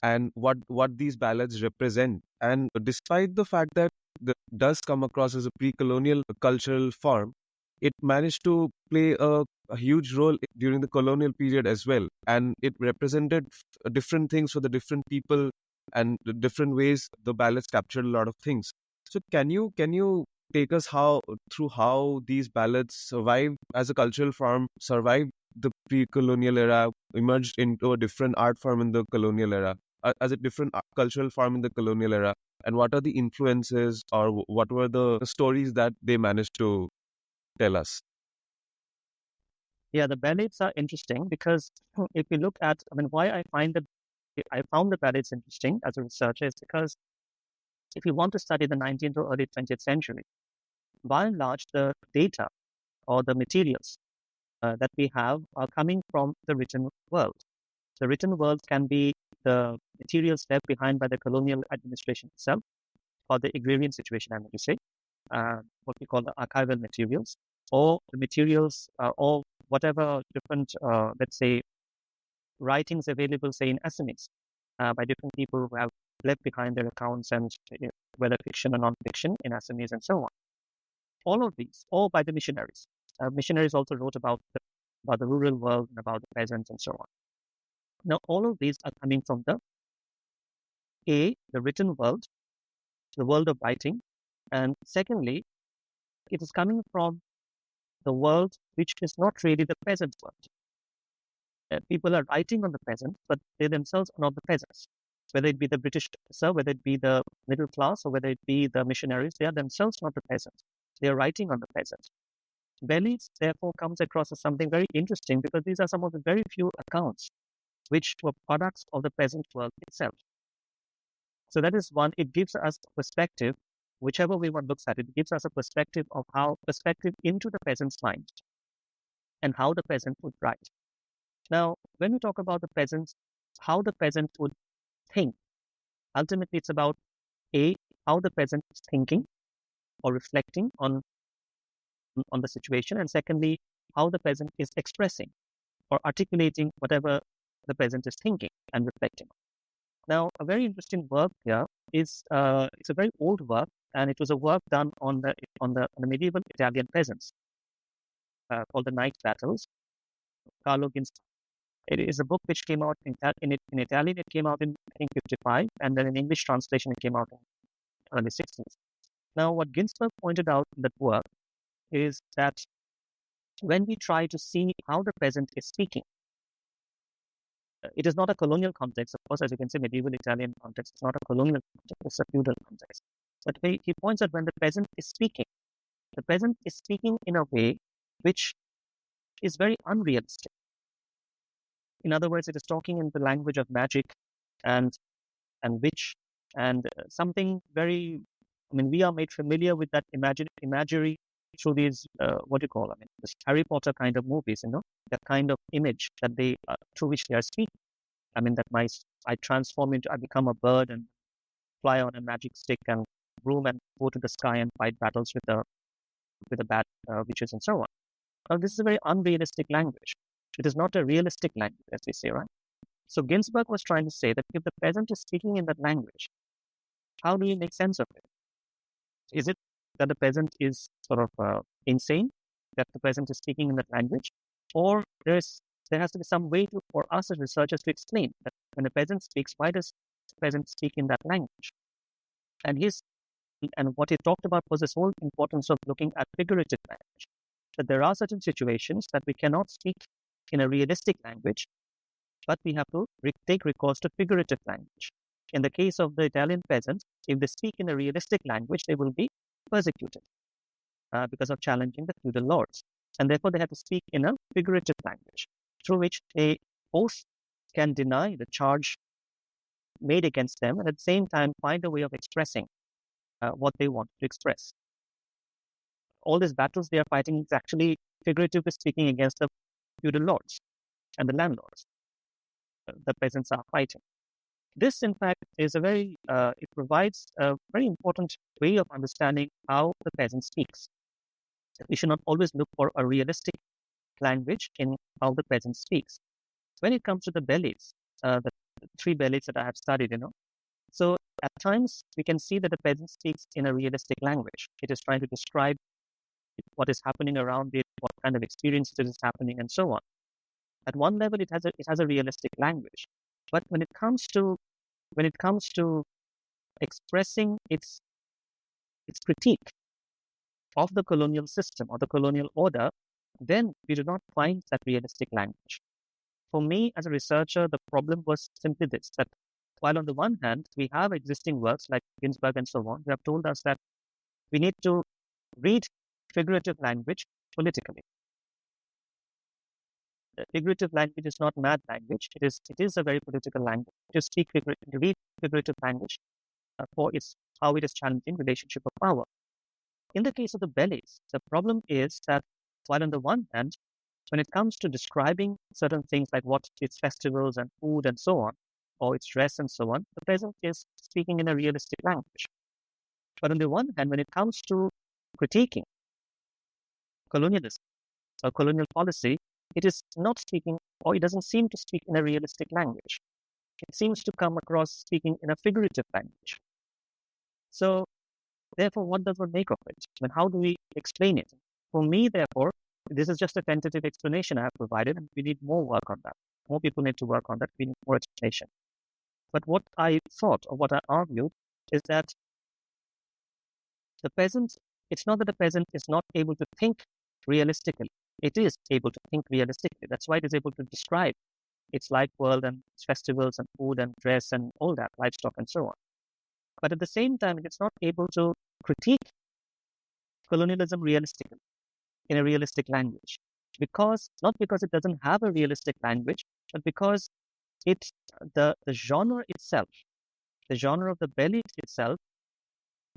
[SPEAKER 2] and what these ballads represent. And despite the fact that it does come across as a pre-colonial cultural form, it managed to play a huge role during the colonial period as well. And it represented different things for the different people, and the different ways the ballads captured a lot of things. So can you take us through how these ballads survived as a cultural form, survived the pre-colonial era, emerged into a different art form in the colonial era, as a different cultural form in the colonial era, and what are the influences, or what were the stories that they managed to tell us?
[SPEAKER 3] Yeah, the ballads are interesting because if you look at, I mean, why I found the ballads interesting as a researcher is because if you want to study the 19th or early 20th century, by and large, the data or the materials that we have are coming from the written world. The written world can be the materials left behind by the colonial administration itself, or the agrarian situation, I mean to say, what we call the archival materials, or the materials, or whatever different, let's say, writings available, say, in Assamese, by different people who have left behind their accounts, and whether fiction or non-fiction in Assamese and so on. All of these, all by the missionaries. Missionaries also wrote about the rural world and about the peasants and so on. Now, all of these are coming from the written world, the world of writing, and secondly, it is coming from the world which is not really the peasant world. People are writing on the peasants, but they themselves are not the peasants. Whether it be the British officer, whether it be the middle class, or whether it be the missionaries, they are themselves not the peasants. They are writing on the peasants. Ballads, therefore, comes across as something very interesting because these are some of the very few accounts which were products of the peasant world itself. So that is one, it gives us a perspective, whichever way one looks at it, it gives us a perspective into the peasant's mind and how the peasant would write. Now, when we talk about the peasants, how the peasant would think, ultimately it's about how the peasant is thinking or reflecting on the situation, and secondly, how the peasant is expressing or articulating whatever the peasant is thinking and reflecting on. Now, a very interesting work here is it's a very old work, and it was a work done on the medieval Italian peasants called The Night Battles, Carlo Ginzburg. It is a book which came out in Italian. It came out in, I think, 1955, and then in English translation it came out in early 60s. Now, what Ginzburg pointed out in that work is that when we try to see how the peasant is speaking, it is not a colonial context, of course, as you can see, medieval Italian context. It's not a colonial context, it's a feudal context. But he points out when the peasant is speaking in a way which is very unrealistic. In other words, it is talking in the language of magic and witch and something very, I mean, we are made familiar with that imagery through these, this Harry Potter kind of movies, that kind of image that they, through which they are speaking. I mean, I transform I become a bird and fly on a magic stick and broom and go to the sky and fight battles with the bad witches and so on. Now, this is a very unrealistic language. It is not a realistic language, as we say, right? So Ginsberg was trying to say that if the peasant is speaking in that language, how do you make sense of it? Is it that the peasant is sort of insane, that the peasant is speaking in that language? Or there has to be some way for us as researchers to explain that when a peasant speaks, why does the peasant speak in that language? And what he talked about was this whole importance of looking at figurative language. That there are certain situations that we cannot speak in a realistic language, but we have to take recourse to figurative language. In the case of the Italian peasants, if they speak in a realistic language, they will be persecuted because of challenging the feudal lords. And therefore, they have to speak in a figurative language, through which they both can deny the charge made against them and at the same time find a way of expressing what they want to express. All these battles they are fighting is actually figuratively speaking against the feudal lords and the landlords the peasants are fighting. This, in fact, is it provides a very important way of understanding how the peasant speaks. We should not always look for a realistic language in how the peasant speaks. When it comes to the ballads, the three ballads that I have studied, so at times we can see that the peasant speaks in a realistic language. It is trying to describe what is happening around it, what kind of experiences is happening, and so on. At one level, it has a realistic language, but when it comes to expressing its critique of the colonial system or the colonial order, then we do not find that realistic language. For me, as a researcher, the problem was simply this: that while on the one hand we have existing works like Ginsberg and so on, who have told us that we need to read figurative language politically. Figurative language is not mad language. It is a very political language. To read figurative language for how it is challenging relationship of power. In the case of the ballads, the problem is that while on the one hand, when it comes to describing certain things like what its festivals and food and so on, or its dress and so on, the peasant is speaking in a realistic language. But on the one hand, when it comes to critiquing colonialism or colonial policy, it is not speaking, or it doesn't seem to speak in a realistic language. It seems to come across speaking in a figurative language. So, therefore, what does one make of it? I mean, how do we explain it? For me, therefore, this is just a tentative explanation I have provided, and we need more work on that. More people need to work on that. We need more explanation. But what I thought, or what I argued, is that the peasant, it's not that the peasant is not able to think realistically. It is able to think realistically. That's why it is able to describe its life world and its festivals and food and dress and all that, livestock and so on. But at the same time, it's not able to critique colonialism realistically, in a realistic language. Not because it doesn't have a realistic language, but because the genre itself, the genre of the ballad itself,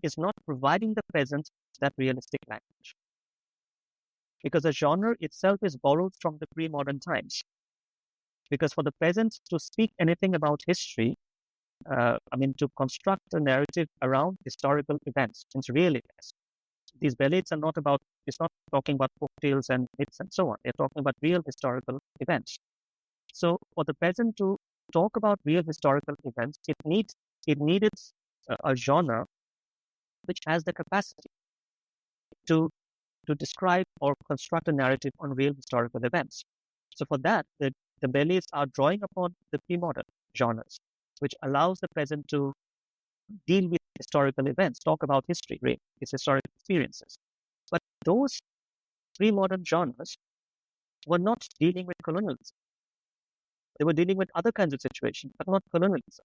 [SPEAKER 3] is not providing the peasant that realistic language. Because the genre itself is borrowed from the pre-modern times. Because for the peasant to speak anything about history, to construct a narrative around historical events, since real events. These ballads are it's not talking about folktales and myths and so on. They're talking about real historical events. So for the peasant to talk about real historical events, it needed a genre which has the capacity to describe or construct a narrative on real historical events. So for that, the ballads are drawing upon the pre-modern genres, which allows the peasant to deal with historical events, talk about history, its historical experiences. But those pre-modern genres were not dealing with colonialism. They were dealing with other kinds of situations, but not colonialism.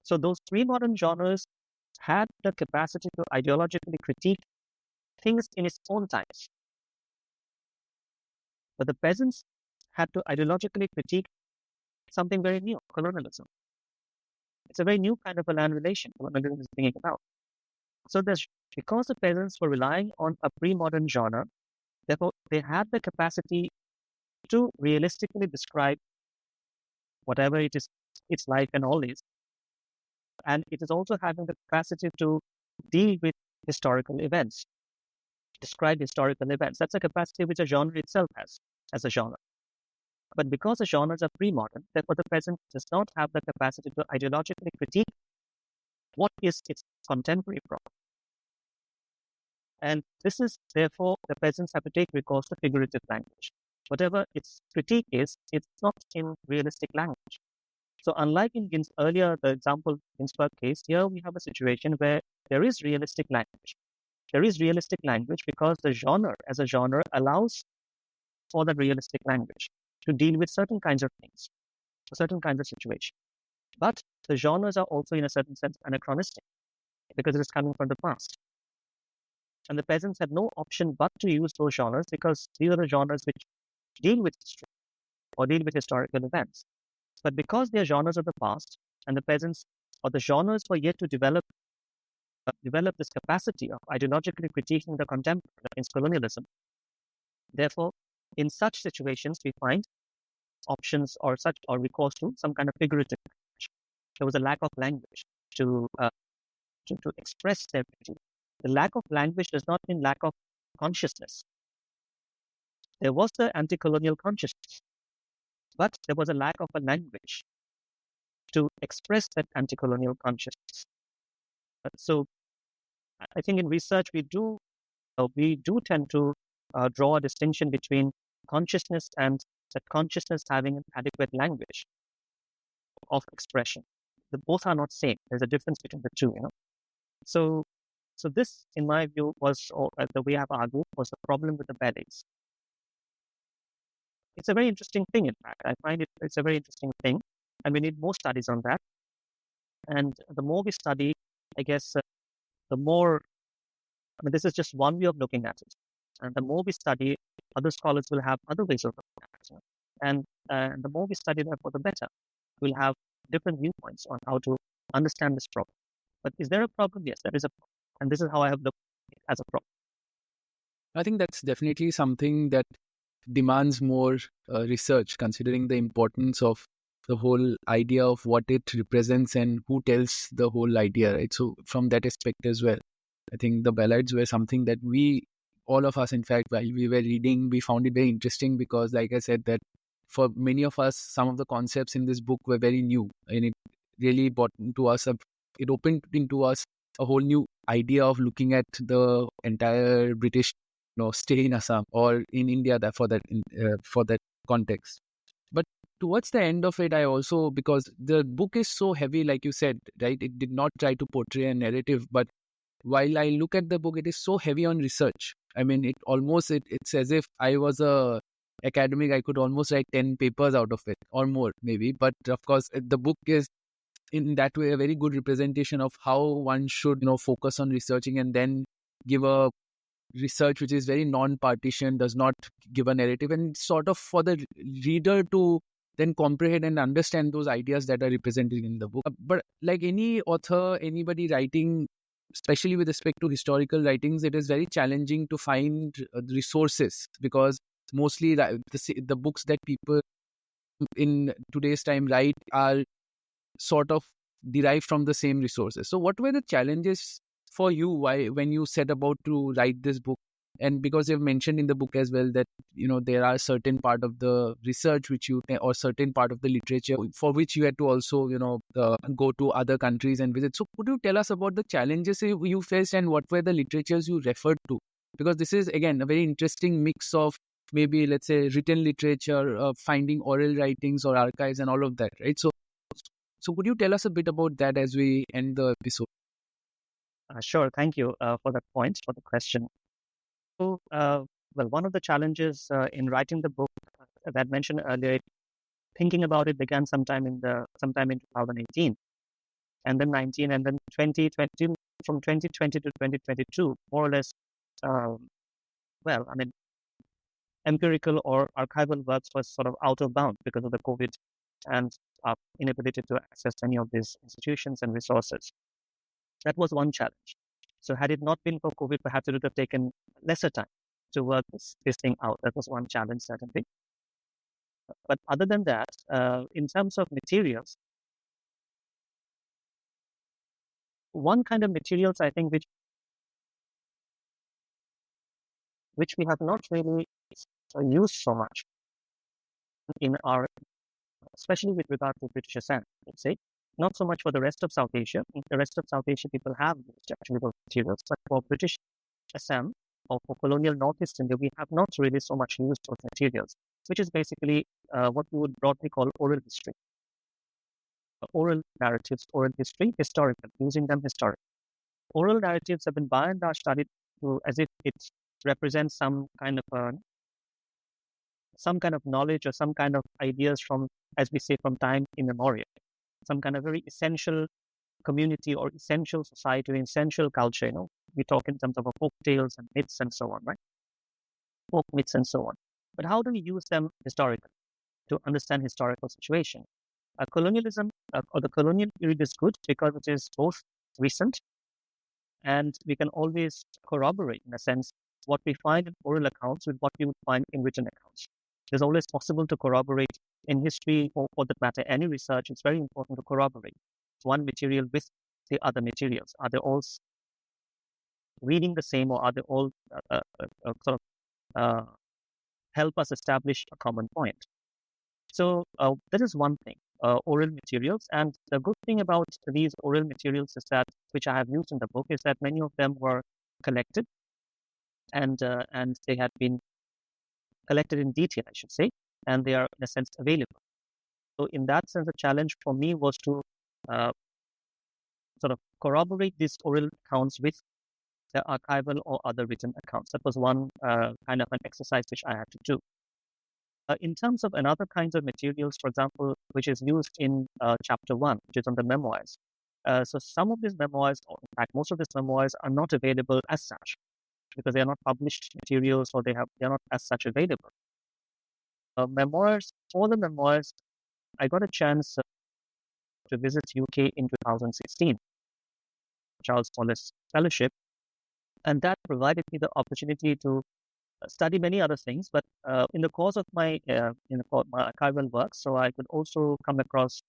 [SPEAKER 3] So those pre-modern genres had the capacity to ideologically critique things in its own times. But the peasants had to ideologically critique something very new, colonialism. It's a very new kind of a land relation colonialism is bringing about. So because the peasants were relying on a pre-modern genre, therefore they had the capacity to realistically describe whatever it is, its life and all this, And it is also having the capacity to deal with historical events, describe historical events. That's a capacity which a genre itself has as a genre. But because the genres are pre-modern, therefore the peasant does not have the capacity to ideologically critique what is its contemporary problem. And this is, therefore, the peasants have to take recourse to figurative language. Whatever its critique is, it's not in realistic language. So unlike in earlier, the example Ginsberg case, here we have a situation where there is realistic language. There is realistic language because the genre as a genre allows for the realistic language to deal with certain kinds of things, certain kinds of situations. But the genres are also in a certain sense anachronistic because it is coming from the past. And the peasants had no option but to use those genres because these are the genres which deal with history or deal with historical events. But because they are genres of the past and the peasants or the genres were yet to develop this capacity of ideologically critiquing the contemporary against colonialism, therefore, in such situations, we find options or recourse to some kind of figurative language. There was a lack of language to express their critique. The lack of language does not mean lack of consciousness. There was the anti-colonial consciousness, but there was a lack of a language to express that anti-colonial consciousness. So I think in research we do tend to draw a distinction between consciousness and that consciousness having an adequate language of expression. Both are not same. There's a difference between the two, So this, in my view, was the way I've argued was the problem with the ballads. It's a very interesting thing. In fact, I find it's a very interesting thing, and we need more studies on that. And the more we study, I guess, the more. I mean, this is just one way of looking at it. And the more we study, other scholars will have other ways of looking at it. And the more we study, therefore, the better. We'll have different viewpoints on how to understand this problem. But is there a problem? Yes, there is a problem. And this is how I have looked at it as a problem.
[SPEAKER 1] I think that's definitely something that demands more research, considering the importance of the whole idea of what it represents and who tells the whole idea, right? So from that aspect as well, I think the ballads were something that all of us, in fact, while we were reading, we found it very interesting because, like I said, that for many of us, some of the concepts in this book were very new, and it really brought into us, it opened into us a whole new idea of looking at the entire British stay in Assam or in India for that context. But towards the end of it, I also, because the book is so heavy, like you said, right, it did not try to portray a narrative, but while I look at the book, it is so heavy on research. I mean, it's as if I was a academic, I could almost write 10 papers out of it or more maybe. But of course, the book is in that way a very good representation of how one should focus on researching and then give a research which is very non-partition, does not give a narrative, and sort of for the reader to then comprehend and understand those ideas that are represented in the book. But like any author, anybody writing, especially with respect to historical writings, it is very challenging to find resources because mostly the books that people in today's time write are sort of derived from the same resources. So what were the challenges for you when you set about to write this book? And because you've mentioned in the book as well that there are certain part of the research or certain part of the literature for which you had to also go to other countries and visit. So could you tell us about the challenges you faced and what were the literatures you referred to? Because this is again a very interesting mix of maybe, let's say, written literature, finding oral writings or archives and all of that, right? So could you tell us a bit about that as we end the episode?
[SPEAKER 3] Sure. Thank you for that point, for the question. So, one of the challenges in writing the book that I mentioned earlier, thinking about it began sometime in 2018, and then 19, and then 2020, from 2020 to 2022, more or less. Empirical or archival works was sort of out of bound because of the COVID and our inability to access any of these institutions and resources. That was one challenge. So had it not been for COVID, perhaps it would have taken lesser time to work this thing out. That was one challenge, certainly. But other than that, in terms of materials, one kind of materials, I think, which we have not really used so much in our, especially with regard to British Assam, let's say, not so much for the rest of South Asia. The rest of South Asia people have used actually those materials, but for British Assam or for colonial Northeast India, we have not really so much used those materials, which is basically what we would broadly call oral history. Oral narratives, oral history, historical, using them historically. Oral narratives have been by and large studied as if it represents some kind of knowledge or some kind of ideas from, as we say, from time immemorial, some kind of very essential community or essential society or essential culture. We talk in terms of folk tales and myths and so on, right? Folk myths and so on. But how do we use them historically to understand historical situation? Colonialism or the colonial period is good because it is both recent and we can always corroborate, in a sense, what we find in oral accounts with what we would find in written accounts. It's always possible to corroborate in history, or for that matter, any research. It's very important to corroborate one material with the other materials. Are they all reading the same, or are they all help us establish a common point? So that is one thing, oral materials. And the good thing about these oral materials is that, which I have used in the book, is that many of them were collected and they had been collected in detail, I should say, and they are in a sense available. So in that sense, the challenge for me was to sort of corroborate these oral accounts with the archival or other written accounts. That was one kind of an exercise which I had to do. In terms of another kinds of materials, for example, which is used in chapter 1, which is on the memoirs. So some of these memoirs, or in fact, most of these memoirs are not available as such because they are not published materials, or they are not as such available. Memoirs, all the memoirs, I got a chance to visit UK in 2016, Charles Wallace Fellowship, and that provided me the opportunity to study many other things. But in the course of my my archival work, so I could also come across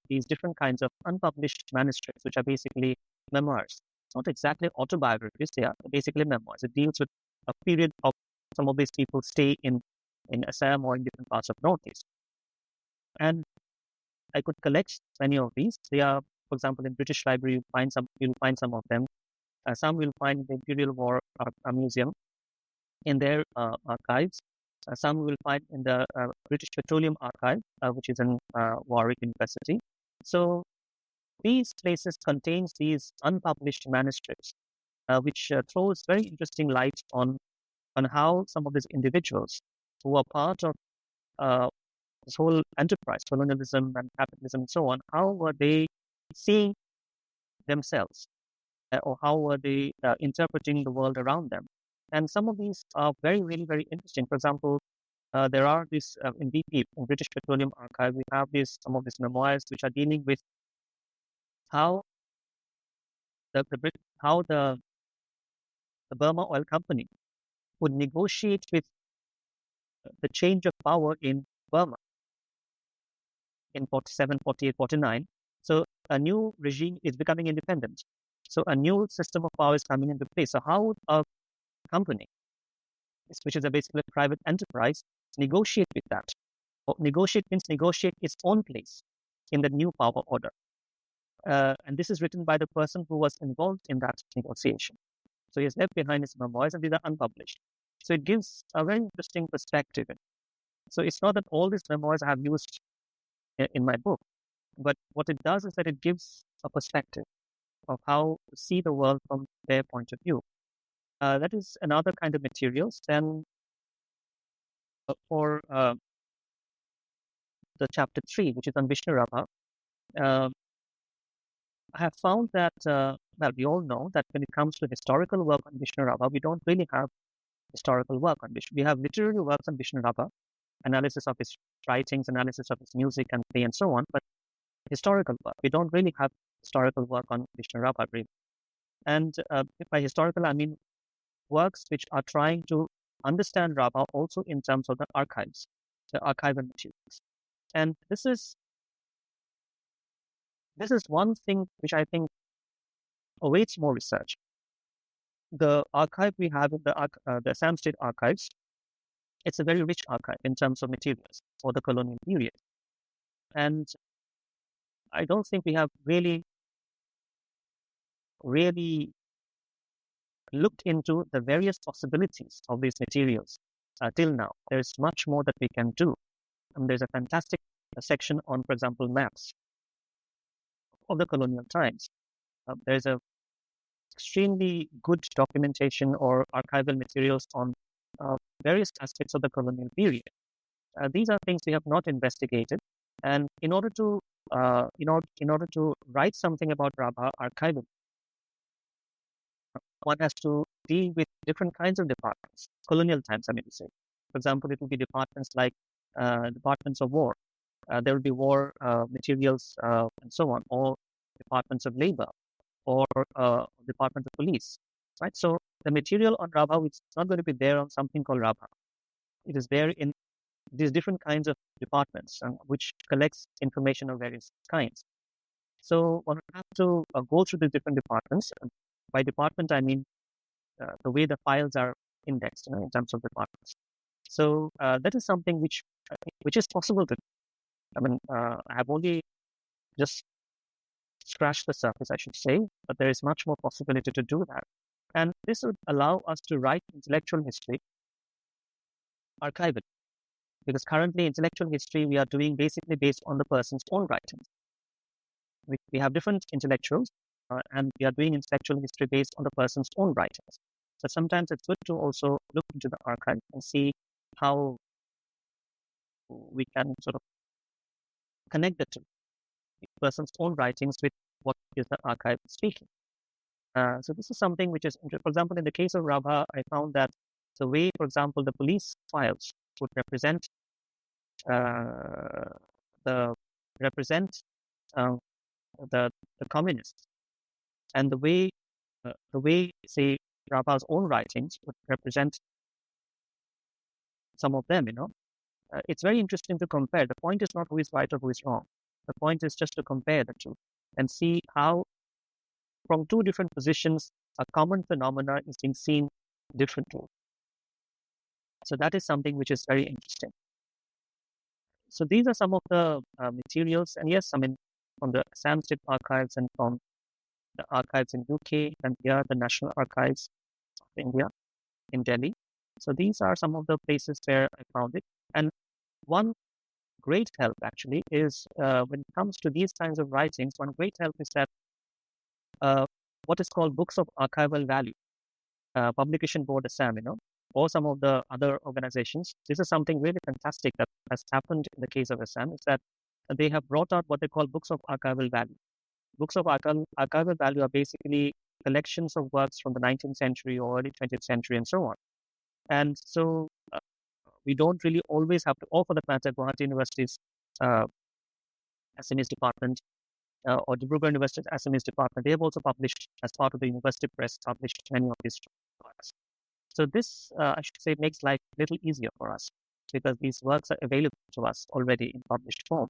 [SPEAKER 3] these different kinds of unpublished manuscripts, which are basically memoirs. It's not exactly autobiographies; they are basically memoirs. It deals with a period of some of these people stay in Assam or in different parts of Northeast, and I could collect many of these. They are, for example, in British Library, you'll find some of them. Some will find in the Imperial War Museum in their archives. Some will find in the British Petroleum Archive, which is in Warwick University. So these places contains these unpublished manuscripts, which throws very interesting light on how some of these individuals who are part of this whole enterprise, colonialism and capitalism and so on, how were they seeing themselves, or how were they interpreting the world around them? And some of these are really, very interesting. For example, there are these in BP, in British Petroleum Archive, we have some of these memoirs which are dealing with how the Burma Oil Company would negotiate with the change of power in Burma in 47, 48, 49. So a new regime is becoming independent. So a new system of power is coming into place. So how would a company, which is basically a private enterprise, negotiate with that? Or negotiate means negotiate its own place in the new power order. And this is written by the person who was involved in that negotiation. So he has left behind his memoirs, and these are unpublished. So it gives a very interesting perspective. So it's not that all these memoirs I have used in my book, but what it does is that it gives a perspective of how to see the world from their point of view. That is another kind of materials. Then for the chapter 3, which is on Vishnu Rabha, I have found that, we all know that when it comes to historical work on Vishnu Rabha, we don't really have historical work on Vishnu. We have literary works on Vishnu Rabha, analysis of his writings, analysis of his music and play and so on, but historical work, we don't really have historical work on Vishnu Rabha, really. And by historical, I mean works which are trying to understand Rabha also in terms of the archives, the archival materials. And this is one thing which I think awaits more research. The archive we have in the Assam State Archives, it's a very rich archive in terms of materials for the colonial period. And I don't think we have really looked into the various possibilities of these materials till now. There's much more that we can do. And there's a fantastic section on, for example, maps of the colonial times. There's a extremely good documentation or archival materials on various aspects of the colonial period. These are things we have not investigated, and in order to write something about Rabha archival, one has to deal with different kinds of departments. Colonial times, I mean to say. For example, it will be departments like departments of war. There will be war materials and so on, or departments of labor, or department of police, right? So the material on Rabha is not going to be there on something called Rabha. It is there in these different kinds of departments, which collects information of various kinds. So one would have to go through the different departments. By department, I mean the way the files are indexed, in terms of departments. So that is something which is possible to do. I mean, I have only just scratched the surface, I should say, but there is much more possibility to do that. And this would allow us to write intellectual history archivally, because currently intellectual history we are doing basically based on the person's own writings. We have different intellectuals, and we are doing intellectual history based on the person's own writings. So sometimes it's good to also look into the archive and see how we can sort of connect the two, the person's own writings with what is the archive speaking. So this is something which is, for example, in the case of Rabha, I found that the way, for example, the police files would represent the communists, and the way say Rabha's own writings would represent some of them. It's very interesting to compare. The point is not who is right or who is wrong. The point is just to compare the two and see how, from two different positions, a common phenomena is being seen differently. So that is something which is very interesting. So these are some of the materials, and yes, I mean, from the Assam State Archives and from the archives in UK, and here the National Archives of India in Delhi. So these are some of the places where I found it. And one great help actually is when it comes to these kinds of writings, one great help is that what is called books of archival value, Publication Board Assam, or some of the other organizations. This is something really fantastic that has happened in the case of Assam, is that they have brought out what they call books of archival value. Books of archival value are basically collections of works from the 19th century or early 20th century and so on. And so we don't really always have to, or for that matter, Guwahati University's Assamese department or Dibrugarh University's Assamese department, they have also published, as part of the university press, published many of these works. So this, I should say, makes life a little easier for us, because these works are available to us already in published form.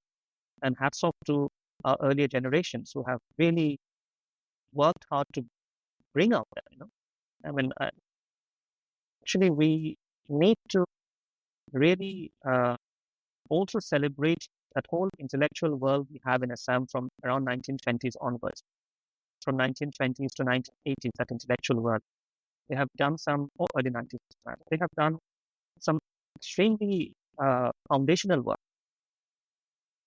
[SPEAKER 3] And hats off to our earlier generations who have really worked hard to bring out that, I mean, actually, we need to really also celebrate that whole intellectual world we have in Assam from around 1920s onwards, from 1920s to 1980s, that intellectual world. They have done some, or early 90s, they have done some extremely foundational work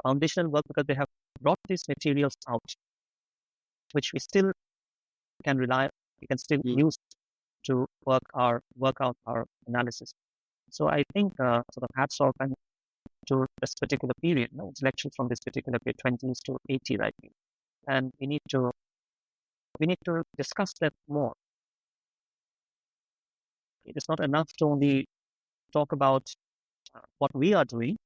[SPEAKER 3] because they have brought these materials out, which we still can rely on, we can still use to work out our analysis. So I think sort of hats off and to this particular period, intellectuals from this particular period, 20s to 80, right? And we need to discuss that more. It is not enough to only talk about what we are doing.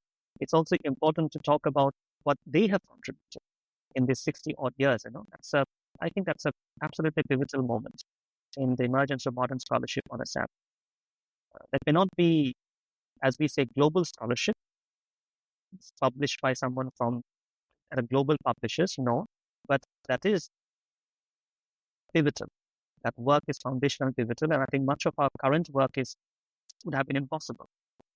[SPEAKER 3] It's also important to talk about what they have contributed in these 60 odd years. I think that's an absolutely pivotal moment in the emergence of modern scholarship on Assam. That may not be, as we say, global scholarship. It's published by someone from global publishers, no, but that is pivotal. That work is foundational and pivotal. And I think much of our current work would have been impossible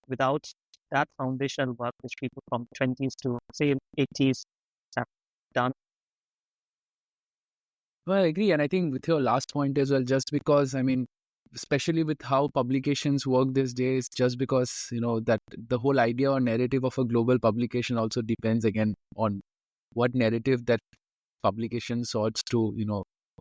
[SPEAKER 3] without that foundational work which people from 20s to, say, 80s have done.
[SPEAKER 1] Well, I agree. And I think with your last point as well, just because, I mean, especially with how publications work these days, just because, that the whole idea or narrative of a global publication also depends again on what narrative that publication sorts to,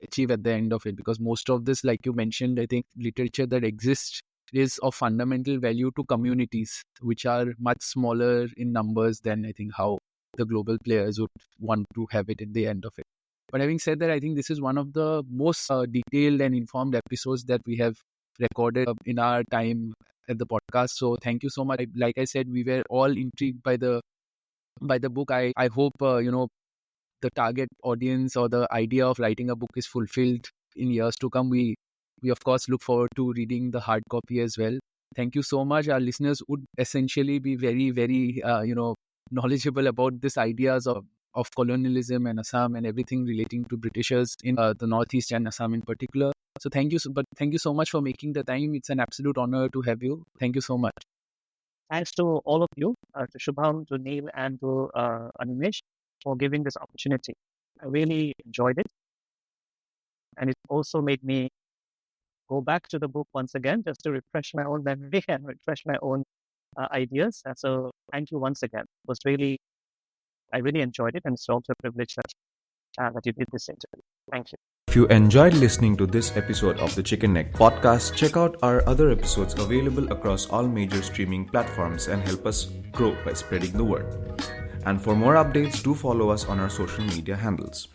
[SPEAKER 1] achieve at the end of it. Because most of this, like you mentioned, I think literature that exists is of fundamental value to communities, which are much smaller in numbers than I think how the global players would want to have it at the end of it. But having said that, I think this is one of the most detailed and informed episodes that we have recorded in our time at the podcast. So thank you so much. Like I said, we were all intrigued by the book. I hope, the target audience or the idea of writing a book is fulfilled in years to come. We of course look forward to reading the hard copy as well. Thank you so much. Our listeners would essentially be very, very, knowledgeable about these ideas of colonialism and Assam and everything relating to Britishers in the Northeast and Assam in particular. So thank you so much for making the time. It's an absolute honor to have you. Thank you so much.
[SPEAKER 3] Thanks to all of you, to Shubham, to Neil, and to Animesh for giving this opportunity. I really enjoyed it. And it also made me go back to the book once again, just to refresh my own memory and refresh my own ideas. And so thank you once again. I really enjoyed it, and it's also a privilege that you did this interview. Thank you.
[SPEAKER 4] If you enjoyed listening to this episode of the Chicken Neck podcast, check out our other episodes available across all major streaming platforms and help us grow by spreading the word. And for more updates, do follow us on our social media handles.